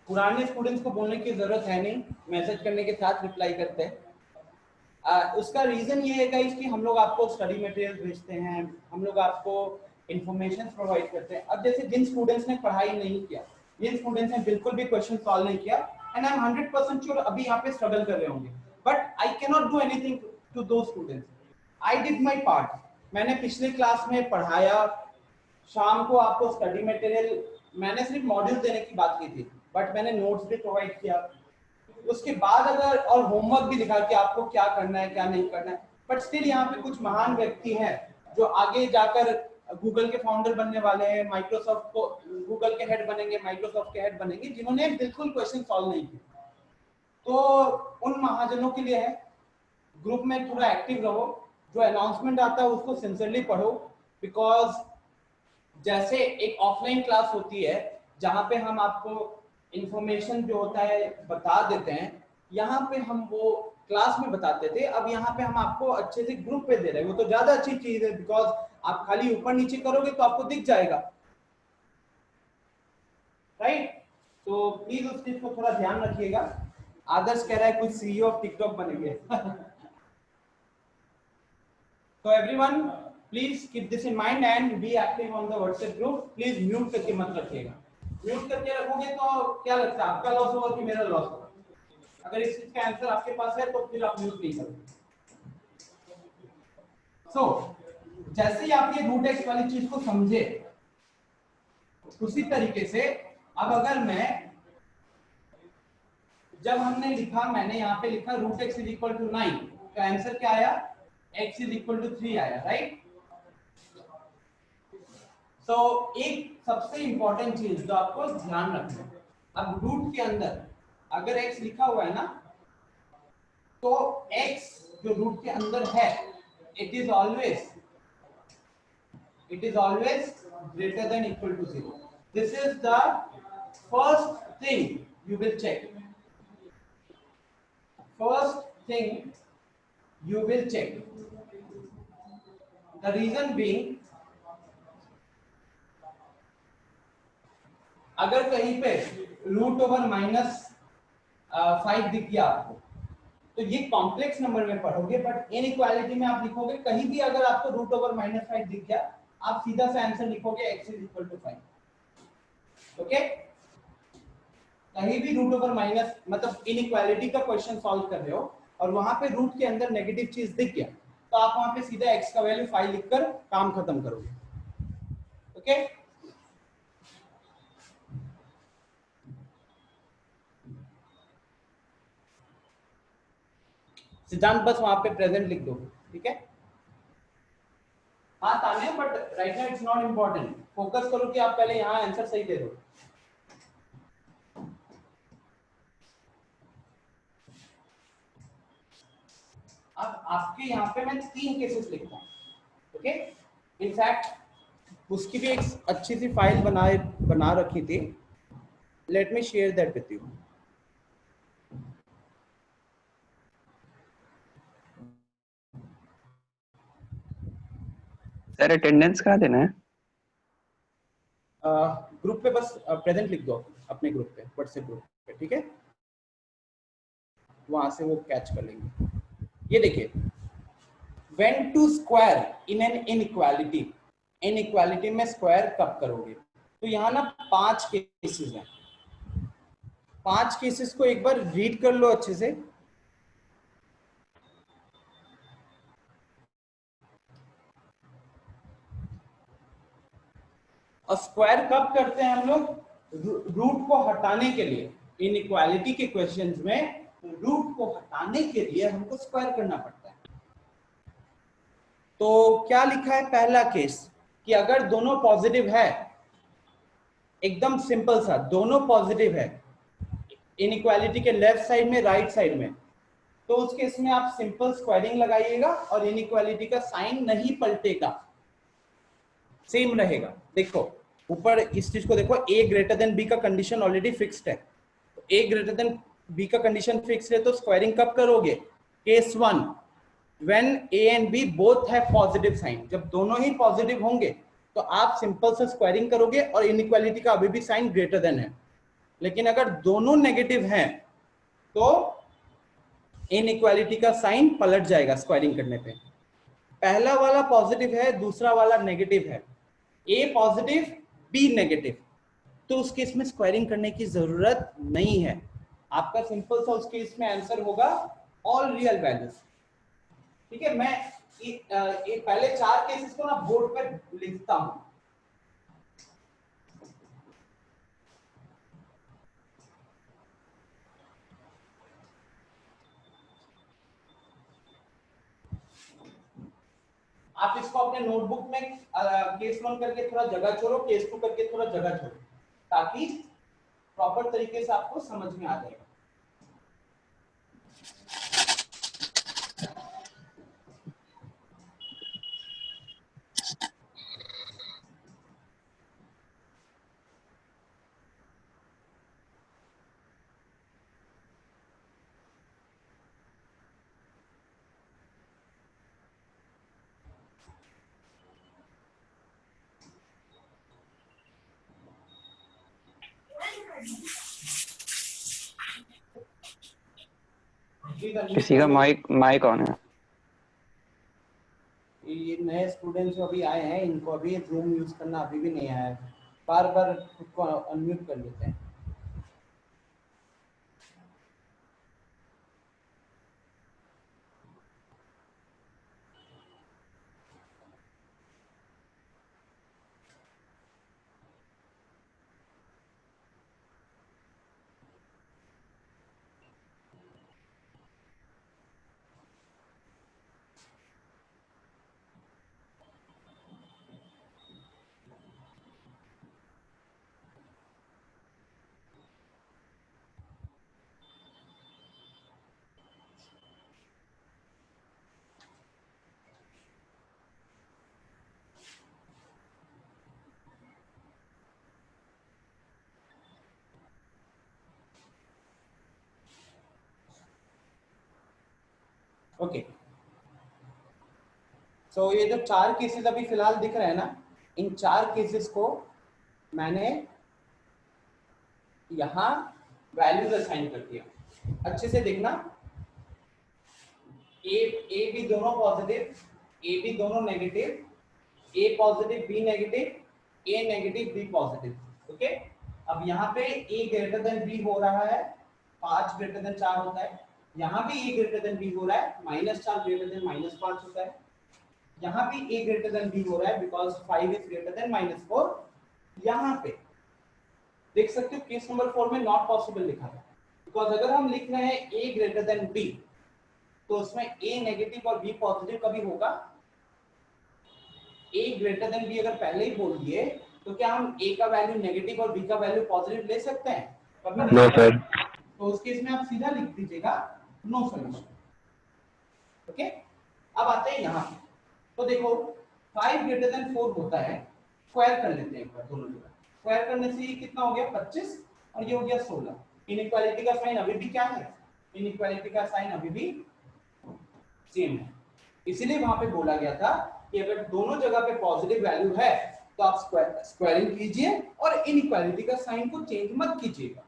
पुराने स्टूडेंट्स को बोलने की जरूरत है नहीं, मैसेज करने के साथ रिप्लाई करते हैं। उसका रीजन ये है गाइस कि हम लोग आपको स्टडी मटेरियल भेजते हैं, हम लोग आपको इंफॉर्मेशन प्रोवाइड करते हैं। अब जैसे जिन स्टूडेंट्स ने पढ़ाई नहीं किया, जिन स्टूडेंट्स ने बिल्कुल भी क्वेश्चन सॉल्व नहीं किया, एंड आई एम 100% श्योर अभी यहाँ पे स्ट्रगल कर रहे होंगे, but I can not do anything to those students. I did my part. मैंने पिछले क्लास में पढ़ाया, शाम को आपको स्टडी मटेरियल, मैंने सिर्फ मॉड्यूल देने की बात की थी, बट मैंने नोट्स भी प्रोवाइड किया। उसके बाद अगर और होमवर्क भी दिखा कि आपको क्या करना है क्या नहीं करना है, बट स्टिल यहाँ पे कुछ महान व्यक्ति हैं जो आगे जाकर गूगल के फाउंडर बनने वाले हैं, माइक्रोसॉफ्ट को, गूगल के हेड बनेंगे, माइक्रोसॉफ्ट के हेड बनेंगे, जिन्होंने बिल्कुल क्वेश्चन सॉल्व नहीं किए। तो उन महाजनों के लिए है, ग्रुप में थोड़ा एक्टिव रहो, जो अनाउंसमेंट आता है उसको सिंसियरली पढ़ो, बिकॉज जैसे एक ऑफलाइन क्लास होती है जहाँ पे हम आपको इंफॉर्मेशन जो होता है बता देते हैं, यहाँ पे हम वो क्लास में बताते थे, अब यहाँ पे हम आपको अच्छे से ग्रुप पे दे रहे हैं। वो तो ज्यादा अच्छी चीज है, बिकॉज आप खाली ऊपर नीचे करोगे तो आपको दिख जाएगा, राइट? तो प्लीज उस चीज को थोड़ा ध्यान रखिएगा। आदर्श कह रहा है कुछ सीईओ ऑफ टिकटॉक बनेंगे। तो everyone please keep this in mind and be active on the WhatsApp group. Please mute करके मत रखिएगा। म्यूट करके रखोगे तो क्या लगता है, आपका लॉस होगा कि मेरा लॉस होगा? अगर इस चीज का आंसर आपके पास है तो फिर आप म्यूट नहीं करोगे। सो जैसे ही आप ये रूट एक्स वाली चीज को समझे, उसी तरीके से अब अगर मैं, जब हमने लिखा, मैंने यहाँ पे लिखा root x is equal to 9, तो आंसर क्या आया? x इज इक्वल टू 3 आया, राइट? तो एक सबसे इंपॉर्टेंट चीज जो आपको ध्यान रखना है, अब रूट के अंदर अगर x लिखा हुआ है ना, तो x जो रूट के अंदर है, it is always greater than equal to 0. This is the first thing you will check. The reason being, अगर कहीं पे रूट ओवर -5 दिख गया आपको, तो ये कॉम्प्लेक्स नंबर में पढ़ोगे, बट इनइक्वालिटी में आप लिखोगे कहीं भी अगर आपको रूट ओवर -5 दिख गया, आप सीधा सा आंसर लिखोगे x is equal to 5. Okay? कहीं भी रूट ओवर माइनस, मतलब इनइक्वालिटी का क्वेश्चन सॉल्व कर रहे हो और वहां पे रूट के अंदर नेगेटिव चीज दिख गया, तो आप वहां पे सीधा x का वैल्यू 5 लिखकर काम खत्म करोगे. ओके? सिद्धांत बस वहां पे प्रेजेंट लिख दो, ठीक है? हाँ ताने, but right now it's not important. Focus करो कि आप पहले यहाँ आंसर सही दे दो. अब आपके यहाँ पे मैं 3 केसेस लिखता हूँ. ओके? इनफैक्ट उसकी भी एक अच्छी सी फाइल बना रखी थी. Let me share that with you. Sir attendance कहाँ देना है? ग्रुप पे बस प्रेजेंट लिख दो, अपने ग्रुप पे, व्हाट्सएप ग्रुप पे, ठीक है? वहां से वो कैच कर लेंगे. ये देखिए, when to square in an inequality, inequality में स्क्वायर कब करोगे? तो यहाँ ना 5 केसेस हैं. 5 केसेस को एक बार रीड कर लो अच्छे से. और स्क्वायर कब करते हैं हम लोग? रूट को हटाने के लिए. इनइक्वालिटी के क्वेश्चंस में रूट को हटाने के लिए हमको स्क्वायर करना पड़ता है. तो क्या लिखा है पहला केस, कि अगर दोनों पॉजिटिव है एकदम सिंपल सा, दोनों पॉजिटिव है इनइक्वालिटी के लेफ्ट साइड में राइट साइड में, तो उस केस में आप सिंपल स्क्वायरिंग लगाइएगा और इनइक्वालिटी का साइन नहीं पलटेगा, सेम रहेगा। देखो ऊपर इस चीज को देखो, a ग्रेटर देन b का कंडीशन ऑलरेडी फिक्स्ड है, तो a ग्रेटर देन b का कंडीशन फिक्स्ड है, तो स्क्वायरिंग कब करोगे? Case 1 when a and b both have positive sign, जब दोनों ही पॉजिटिव होंगे तो आप सिंपल से स्क्वायरिंग करोगे और इनइक्वालिटी का अभी भी साइन ग्रेटर देन है। लेकिन अगर दोनों नेगेटिव हैं तो इनइक्वालिटी का साइन पलट जाएगा स्क्वायरिंग करने पे। पहला वाला पॉजिटिव है, दूसरा वाला नेगेटिव है, a पॉजिटिव b नेगेटिव, तो उस केस में स्क्वायरिंग करने की जरूरत नहीं है। आपका सिंपल सा उस केस में आंसर होगा ऑल रियल वैल्यूज। ठीक है, मैं ये पहले 4 केसेस को ना बोर्ड पर लिखता हूं। आप इसको अपने नोटबुक में केस 1 करके थोड़ा जगह छोड़ो, केस 2 करके थोड़ा जगह छोड़ो, ताकि प्रॉपर तरीके से आपको समझ में आ जाएगा। किसी का माइक ऑन है। ये नए स्टूडेंट्स जो अभी आए हैं, इनको अभी जूम यूज करना अभी भी नहीं आया है, बार बार खुद को अनम्यूट कर लेते हैं। ओके, सो ये जो 4 केसेस अभी फिलहाल दिख रहे हैं ना, इन 4 केसेस को मैंने यहां वैल्यूज असाइन कर दिया। अच्छे से देखना, ए बी दोनों पॉजिटिव, ए बी दोनों नेगेटिव, ए पॉजिटिव बी नेगेटिव, ए नेगेटिव बी पॉजिटिव। ओके, अब यहाँ पे ए ग्रेटर देन बी हो रहा है, 5 ग्रेटर देन 4 होता है। यहाँ भी ए ग्रेटर देन बी हो रहा है, -4 ग्रेटर देन -5 होता है। यहाँ भी ए ग्रेटर देन बी हो रहा है, बिकॉज 5 इज ग्रेटर देन -4। यहाँ पे देख सकते हो केस नंबर 4 में नॉट पॉसिबल लिखा है, बिकॉज अगर हम लिख रहे हैं ए ग्रेटर देन बी, तो उसमें ए नेगेटिव और बी पॉजिटिव कभी होगा? ए ग्रेटर देन बी अगर पहले ही बोल दिए तो क्या हम ए का वैल्यू नेगेटिव और बी का वैल्यू पॉजिटिव ले सकते हैं? कभी नो सर। तो उस केस में आप सीधा लिख दीजिएगा नो सॉल्यूशन। ओके, अब आते हैं यहाँ पे, तो देखो 5 ग्रेटर देन 4 होता है, स्क्वायर कर लेते हैं एक बार दोनों जगह। स्क्वायर करने से ये कितना हो गया? 25 और ये हो गया 16। इनइक्वालिटी का साइन अभी भी क्या है? इनइक्वालिटी का साइन अभी भी सेम है। इसीलिए वहां पे बोला गया था कि अगर दोनों जगह पे पॉजिटिव वैल्यू है तो आप स्क्वायरिंग कीजिए और इनइक्वालिटी का साइन को चेंज मत कीजिएगा।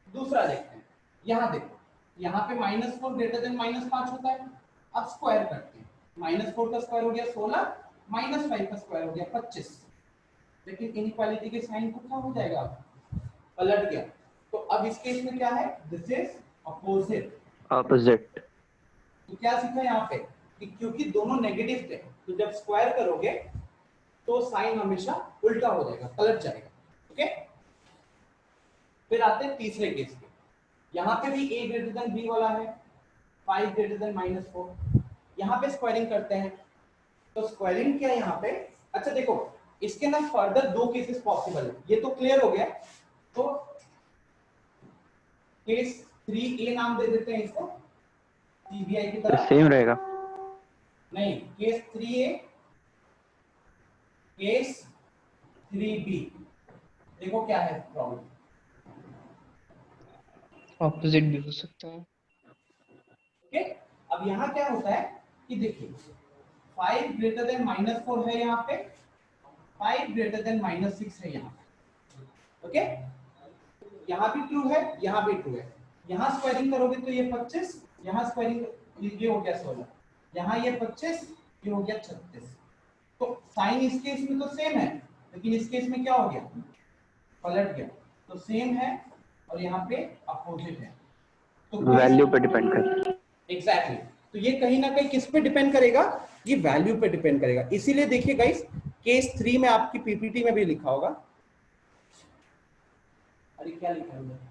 दूसरा देखते हैं, यहाँ देखो, यहाँ पे -4 ग्रेटर देन -5 होता है। अब स्क्वायर करते हैं, -4 का स्क्वायर हो गया 16, -5 का स्क्वायर हो गया 25। लेकिन इनइक्वालिटी के साइन को क्या हो जाएगा? पलट गया। तो अब इस केस में क्या है? This is opposite. तो क्या सीखा यहाँ पे कि क्योंकि दोनों नेगेटिव थे, तो जब स्क्वायर करोगे तो साइन हमेशा उल्टा हो जाएगा, पलट जाएगा। ओके, फिर आते हैं तीसरे केस पे। यहाँ पे भी a ग्रेटर देन b वाला है, 5 ग्रेटर देन -4। यहाँ पे स्क्वायरिंग करते हैं, तो स्क्वायरिंग क्या है यहाँ पे? अच्छा देखो, इसके ना फर्दर दो केसेस पॉसिबल है, ये तो क्लियर हो गया। तो केस 3A नाम दे देते हैं इसको, CBI की तरह। सेम रहेगा। नहीं, केस 3A, केस 3B। देखो क्या है प्रॉब्लम। ऑपोजिट भी हो सकता है। ओके, अब यहाँ क्या होता है कि देखिए 5 ग्रेटर देन -4 है यहाँ पे, 5 ग्रेटर देन -6 है यहाँ पे। ओके, यहाँ भी ट्रू है, यहाँ भी ट्रू है। यहाँ स्क्वायरिंग करोगे तो ये 25, यहाँ स्क्वायरिंग ये हो गया 16, यहाँ ये 25, ये हो गया 36। तो साइन इस केस में तो सेम है, लेकिन इस केस में क्या हो गया, पलट गया। तो सेम है और यहाँ पे अपोजिट है। तो वैल्यू पे डिपेंड करता है। एग्जैक्टली तो ये कहीं ना कहीं किस पे डिपेंड करेगा, ये वैल्यू पे डिपेंड करेगा। इसीलिए देखिए गाइस, केस 3 में आपकी पीपीटी में भी लिखा होगा, अरे क्या लिखा है उधर,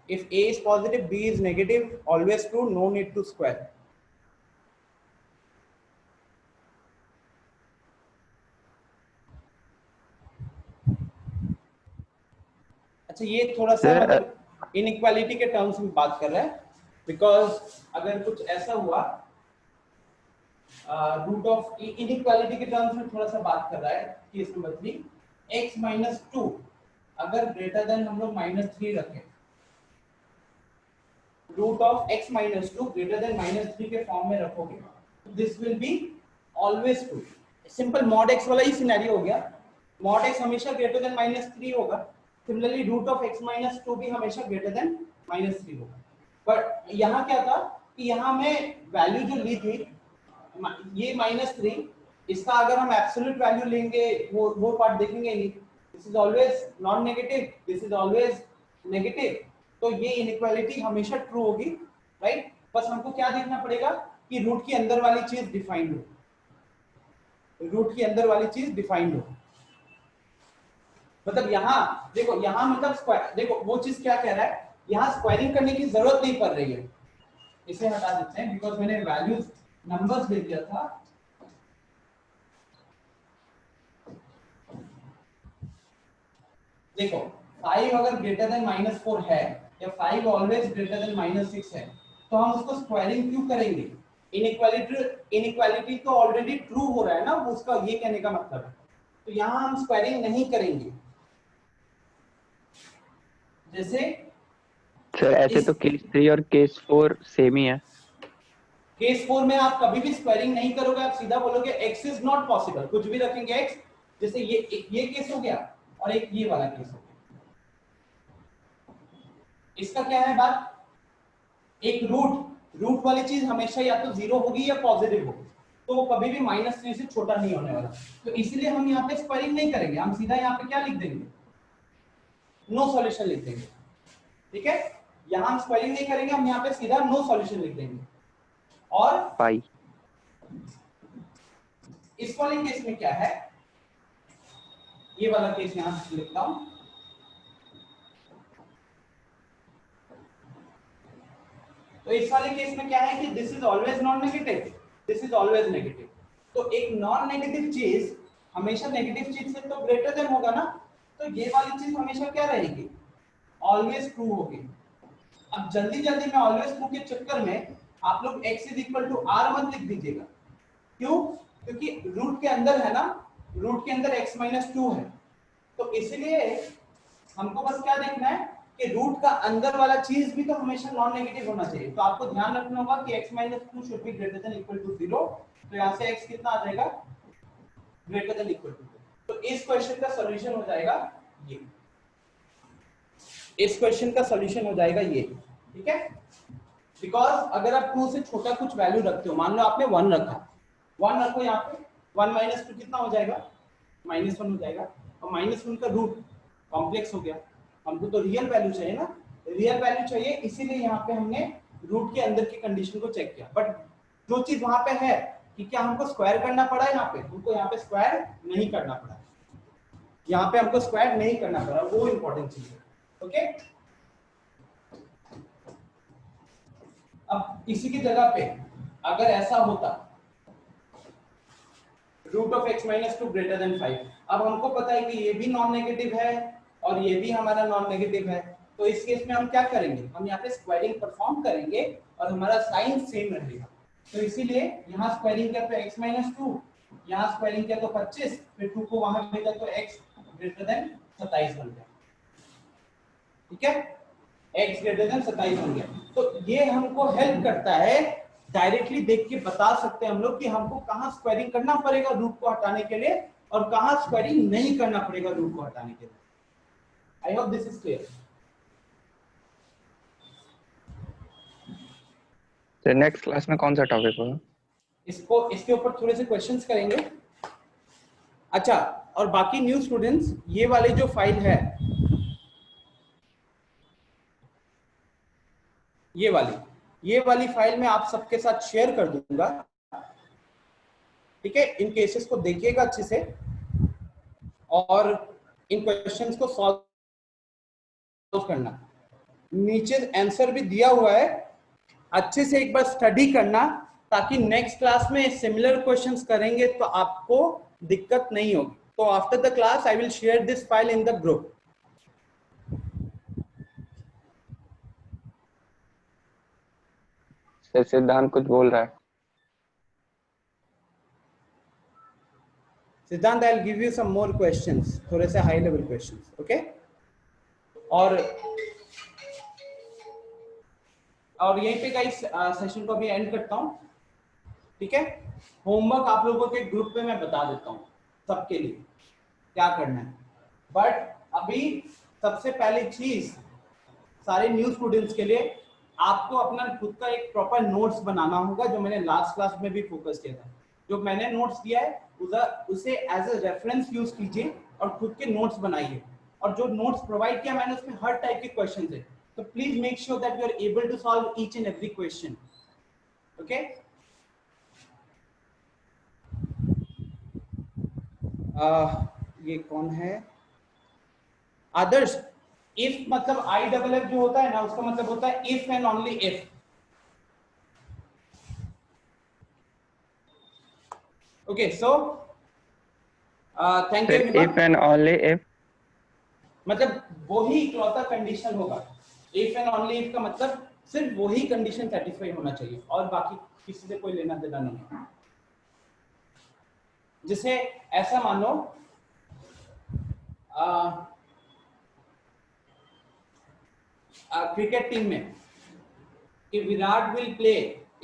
if A is positive, B is negative, always true, no need to square. अच्छा, ये थोड़ा सा Sir, मतलब इनइक्वालिटी के टर्म्स में बात कर रहा है, बिकॉज अगर कुछ ऐसा हुआ रूट ऑफ इनइक्वालिटी के टर्म्स में थोड़ा सा बात कर रहा है। केस नंबर 3, x - 2 अगर ग्रेटर देन हम लोग -3 रखें, root of x - 2 greater than -3 के फॉर्म में रखोगे, this will be always true. Simple mod x वाला ही सिनेरियो हो गया, मॉड x हमेशा ग्रेटर देन -3 होगा। सिमिलरली रूट ऑफ x - 2 भी हमेशा ग्रेटर देन -3 होगा। बट यहाँ क्या था कि यहाँ में वैल्यू जो ली थी ये -3, इसका अगर हम एब्सोल्यूट वैल्यू लेंगे वो पार्ट देखेंगे नहीं। This is always non negative, this is always negative, तो ये इनइक्वालिटी हमेशा ट्रू होगी, राइट। बस हमको क्या देखना पड़ेगा कि रूट के अंदर वाली चीज डिफाइंड हो, रूट के अंदर वाली चीज डिफाइंड हो। मतलब यहाँ देखो, यहाँ मतलब स्क्वायर, देखो वो चीज क्या कह रहा है, यहाँ स्क्वायरिंग करने की जरूरत नहीं पड़ रही है। इसे हटा देते हैं बिकॉज मैंने वैल्यूज नंबर्स दे दिया था। देखो 5 अगर ग्रेटर देन -4 है या 5 ऑलवेज ग्रेटर देन -6 है, तो हम उसको स्क्वायरिंग क्यों करेंगे? इनइक्वालिटी तो ऑलरेडी ट्रू हो रहा है ना, उसका ये कहने का मतलब है। तो यहाँ हम स्क्वायरिंग नहीं करेंगे। जैसे सर ऐसे तो केस 3 और केस 4 सेम ही है। केस 4 में आप कभी भी स्क्वायरिंग नहीं करोगे, आप सीधा बोलोगे x इज नॉट पॉसिबल, कुछ भी रखेंगे x। जैसे ये केस हो गया और एक ये वाला केस हो गया। इसका क्या है बात, एक रूट वाली चीज हमेशा या तो 0 होगी या पॉजिटिव होगी, तो वो कभी भी -3 से छोटा नहीं होने वाला। तो इसलिए हम यहाँ पे स्क्वायरिंग नहीं करेंगे, हम सीधा यहाँ पे क्या लिख देंगे, नो सॉल्यूशन लिख देंगे। ठीक है, यहाँ हम स्क्वायरिंग नहीं करेंगे, हम यहाँ पे सीधा नो सॉल्यूशन लिख देंगे। और पाई इस वाले केस में क्या है, ये वाला केस यहां से लिखता हूं। तो इस वाले केस में क्या है कि this is always non negative, this is always negative. तो एक नॉन नेगेटिव चीज हमेशा नेगेटिव चीज से तो ग्रेटर देन होगा ना, तो ये वाली चीज हमेशा क्या रहेगी, ऑलवेज ट्रू होगी। अब जल्दी जल्दी में ऑलवेज ट्रू के चक्कर में आप लोग x = r मत लिख दीजिएगा। क्यों? क्योंकि रूट के अंदर है ना, रूट के अंदर x - 2 है, तो इसलिए हमको बस क्या देखना है कि रूट का अंदर वाला चीज भी तो हमेशा नॉन नेगेटिव होना चाहिए। तो आपको ध्यान रखना होगा कि x - 2 should be greater than equal to 0। तो यहाँ से x कितना आ जाएगा, ग्रेटर देन इक्वल टू 0। तो इस क्वेश्चन का सॉल्यूशन हो जाएगा ये, इस क्वेश्चन का सॉल्यूशन हो जाएगा ये। ठीक है, बिकॉज अगर आप 2 से छोटा कुछ वैल्यू रखते हो, मान लो आपने 1 रखा, 1 रखो यहाँ पे, 1 - 2 कितना हो जाएगा, -1 हो जाएगा। और -1 का रूट कॉम्प्लेक्स हो गया, हमको तो रियल वैल्यू चाहिए ना, रियल वैल्यू चाहिए, इसीलिए यहाँ पे हमने रूट के अंदर की कंडीशन को चेक किया। बट जो चीज वहां पे है कि क्या हमको स्क्वायर करना पड़ा है, यहाँ पे हमको यहाँ पे स्क्वायर नहीं करना पड़ा, यहाँ पे हमको स्क्वायर नहीं करना पड़ा, वो इंपॉर्टेंट चीज है। ओके, अब इसी की जगह पे अगर ऐसा होता root of x minus 2 greater than 5। अब हमको पता है कि ये भी नॉन नेगेटिव है और ये भी हमारा नॉन नेगेटिव है, तो इस केस में हम क्या करेंगे, हम यहाँ पे स्क्वायरिंग परफॉर्म करेंगे और हमारा साइन सेम रहेगा। तो इसीलिए यहाँ स्क्वायरिंग किया तो x माइनस 2, यहाँ स्क्वायरिंग किया तो 25, फिर 2 को वहां भेजा तो x ग्रेटर देन 27 बन गया। ठीक है, x ग्रेटर देन 27 बन गया। तो ये हमको हेल्प करता है, डायरेक्टली देख के बता सकते हैं हम लोग कि हमको कहाँ स्क्वायरिंग करना पड़ेगा रूट को हटाने के लिए और कहाँ स्क्वायरिंग नहीं करना पड़ेगा रूट को हटाने के लिए। आई होप दिस इज क्लियर। तो नेक्स्ट क्लास में कौन सा टॉपिक होगा? इसके ऊपर थोड़े से क्वेश्चंस करेंगे। अच्छा, और बाकी न्यू स्टूडेंट्स, ये वाली जो फाइल है, ये वाली फाइल मैं आप सबके साथ शेयर कर दूंगा। ठीक है, इन केसेस को देखिएगा अच्छे से और इन क्वेश्चंस को सॉल्व करना। नीचे आंसर भी दिया हुआ है, अच्छे से एक बार स्टडी करना ताकि नेक्स्ट क्लास में सिमिलर क्वेश्चंस करेंगे तो आपको दिक्कत नहीं होगी। तो after the class I will share this file in the group. Siddhant कुछ बोल रहा है। Siddhant, I will give you some more questions, थोड़े से हाई लेवल क्वेश्चंस, ओके? और यहीं पे गाइस सेशन को अभी एंड करता हूं। ठीक है, होमवर्क आप लोगों के ग्रुप पे मैं बता देता हूं सबके लिए क्या करना है। बट अभी सबसे पहली चीज सारे न्यू स्टूडेंट्स के लिए आपको अपना खुद का एक प्रॉपर नोट्स बनाना होगा, जो मैंने लास्ट क्लास में भी फोकस किया था। जो मैंने नोट्स दिया है उसे एज ए रेफरेंस यूज कीजिए और खुद के नोट्स बनाइए। और जो नोट्स प्रोवाइड किया मैंने उसमें हर टाइप के क्वेश्चन थे, तो please make sure that you are able to solve each and every question. Okay, ये कौन है? आदर्श, इफ मतलब IFF जो होता है ना, उसका मतलब होता है if and only if. Okay, so thank you everyone. If and only if मतलब वही इकलौता कंडीशन होगा। इफ एंड ओनली इफ का मतलब सिर्फ वही कंडीशन सेटिस्फाई होना चाहिए और बाकी किसी से कोई लेना देना नहीं है। जिसे ऐसा मानो क्रिकेट टीम में कि Virat will play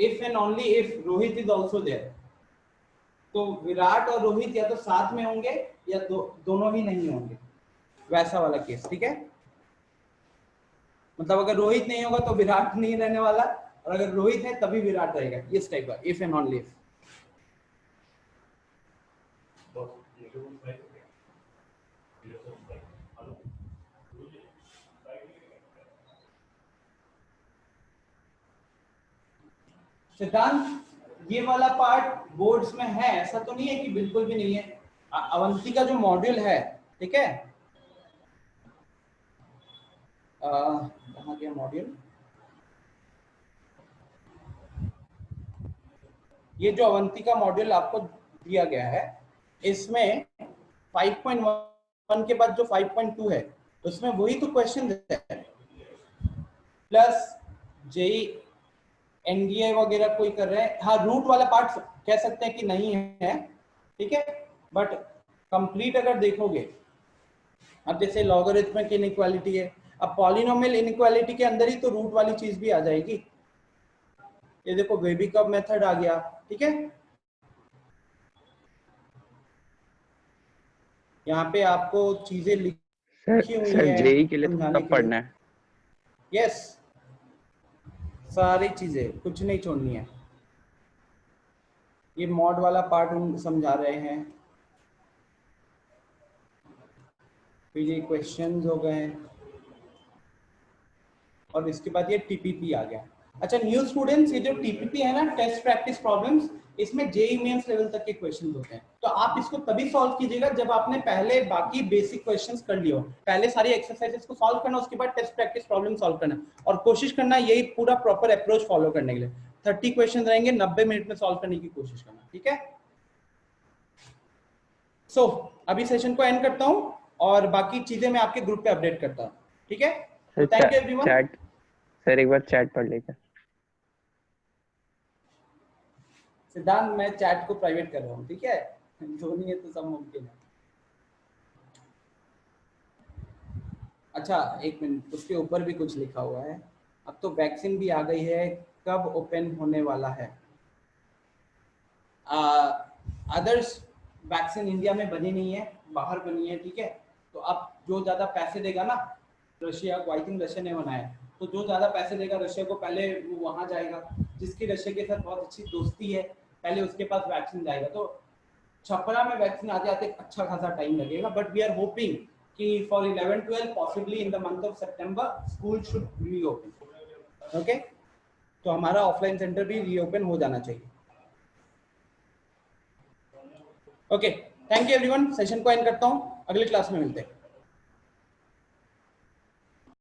if and only if Rohit is also there, तो विराट और रोहित या तो साथ में होंगे या दोनों ही नहीं होंगे, वैसा वाला केस। ठीक है, मतलब अगर रोहित नहीं होगा तो विराट नहीं रहने वाला और अगर रोहित है तभी विराट रहेगा, इस टाइप का इफ एंड ओनली इफ। सिद्धांत, ये वाला पार्ट बोर्ड्स में है, ऐसा तो नहीं है कि बिल्कुल भी नहीं है। अवंती का जो मॉड्यूल है, ठीक है, कहाँ गया मॉड्यूल? ये जो अवंती का मॉड्यूल आपको दिया गया है, इसमें 5.1 के बाद जो 5.2 है उसमें वही तो क्वेश्चन है, प्लस जेई एनडीए वगैरह कोई कर रहे हैं। हाँ, रूट वाला पार्ट कह सकते हैं कि नहीं है, ठीक है, बट कंप्लीट अगर देखोगे, अब जैसे लॉगरिथमिक इनइक्वालिटी है, अब पॉलिनोमियल इनइक्वालिटी के अंदर ही तो रूट वाली चीज भी आ जाएगी। ये देखो वेबिकव मेथड आ गया, ठीक है, यहाँ पे आपको चीजें लिखी हुई है जेई के लिए समझाने सब के लिए। पढ़ना है। यस, सारी चीजें, कुछ नहीं छोड़नी है। ये मॉड वाला पार्ट हम समझा रहे हैं, फिर ये क्वेश्चंस हो गए और इसके बाद ये टीपीपी आ गया। अच्छा न्यू स्टूडेंट्स, ये जो टीपीपी है ना, टेस्ट प्रैक्टिस प्रॉब्लम्स, इसमें जेईई मेंस लेवल तक के क्वेश्चंस होते हैं, तो आप इसको तभी सॉल्व कीजिएगा जब आपने पहले बाकी बेसिक क्वेश्चंस कर लिए हो। पहले सारी एक्सरसाइजेस को सॉल्व करना, उसके बाद टेस्ट प्रैक्टिस प्रॉब्लम सॉल्व करना, और कोशिश करना यही पूरा प्रॉपर अप्रोच फॉलो करने के लिए। 30 क्वेश्चन रहेंगे, 90 मिनट में सॉल्व करने की कोशिश करना, ठीक है। सो अभी सेशन को एंड करता हूँ और बाकी चीजें मैं आपके ग्रुप पे अपडेट करता हूँ, ठीक है? तो thank you everyone. Chat sir एक बार चैट पढ़ लीजिए। सिद्धांत मैं चैट को प्राइवेट कर रहा हूँ, ठीक है? जो नहीं है तो सब मुमकिन है। अच्छा एक मिनट, उसके ऊपर भी कुछ लिखा हुआ है। अब तो वैक्सीन भी आ गई है, कब ओपन होने वाला है? अदर्स वैक्सीन इंडिया में बनी नहीं है, बाहर बनी है, ठीक है? तो अब जो ज़्यादा पैसे देगा ना रशिया को, आई थिंक रशिया ने बनाया, तो जो ज़्यादा पैसे देगा रशिया को पहले वो वहाँ जाएगा, जिसकी रशिया के साथ बहुत अच्छी दोस्ती है पहले उसके पास वैक्सीन जाएगा। तो छपरा में वैक्सीन आते आते अच्छा खासा टाइम लगेगा, बट वी आर होपिंग कि for 11-12 possibly in the month of September school should reopen. Okay, तो हमारा ऑफलाइन सेंटर भी रीओपन हो जाना चाहिए। Okay, thank you everyone. Session को एंड करता हूँ, अगली क्लास में मिलते हैं।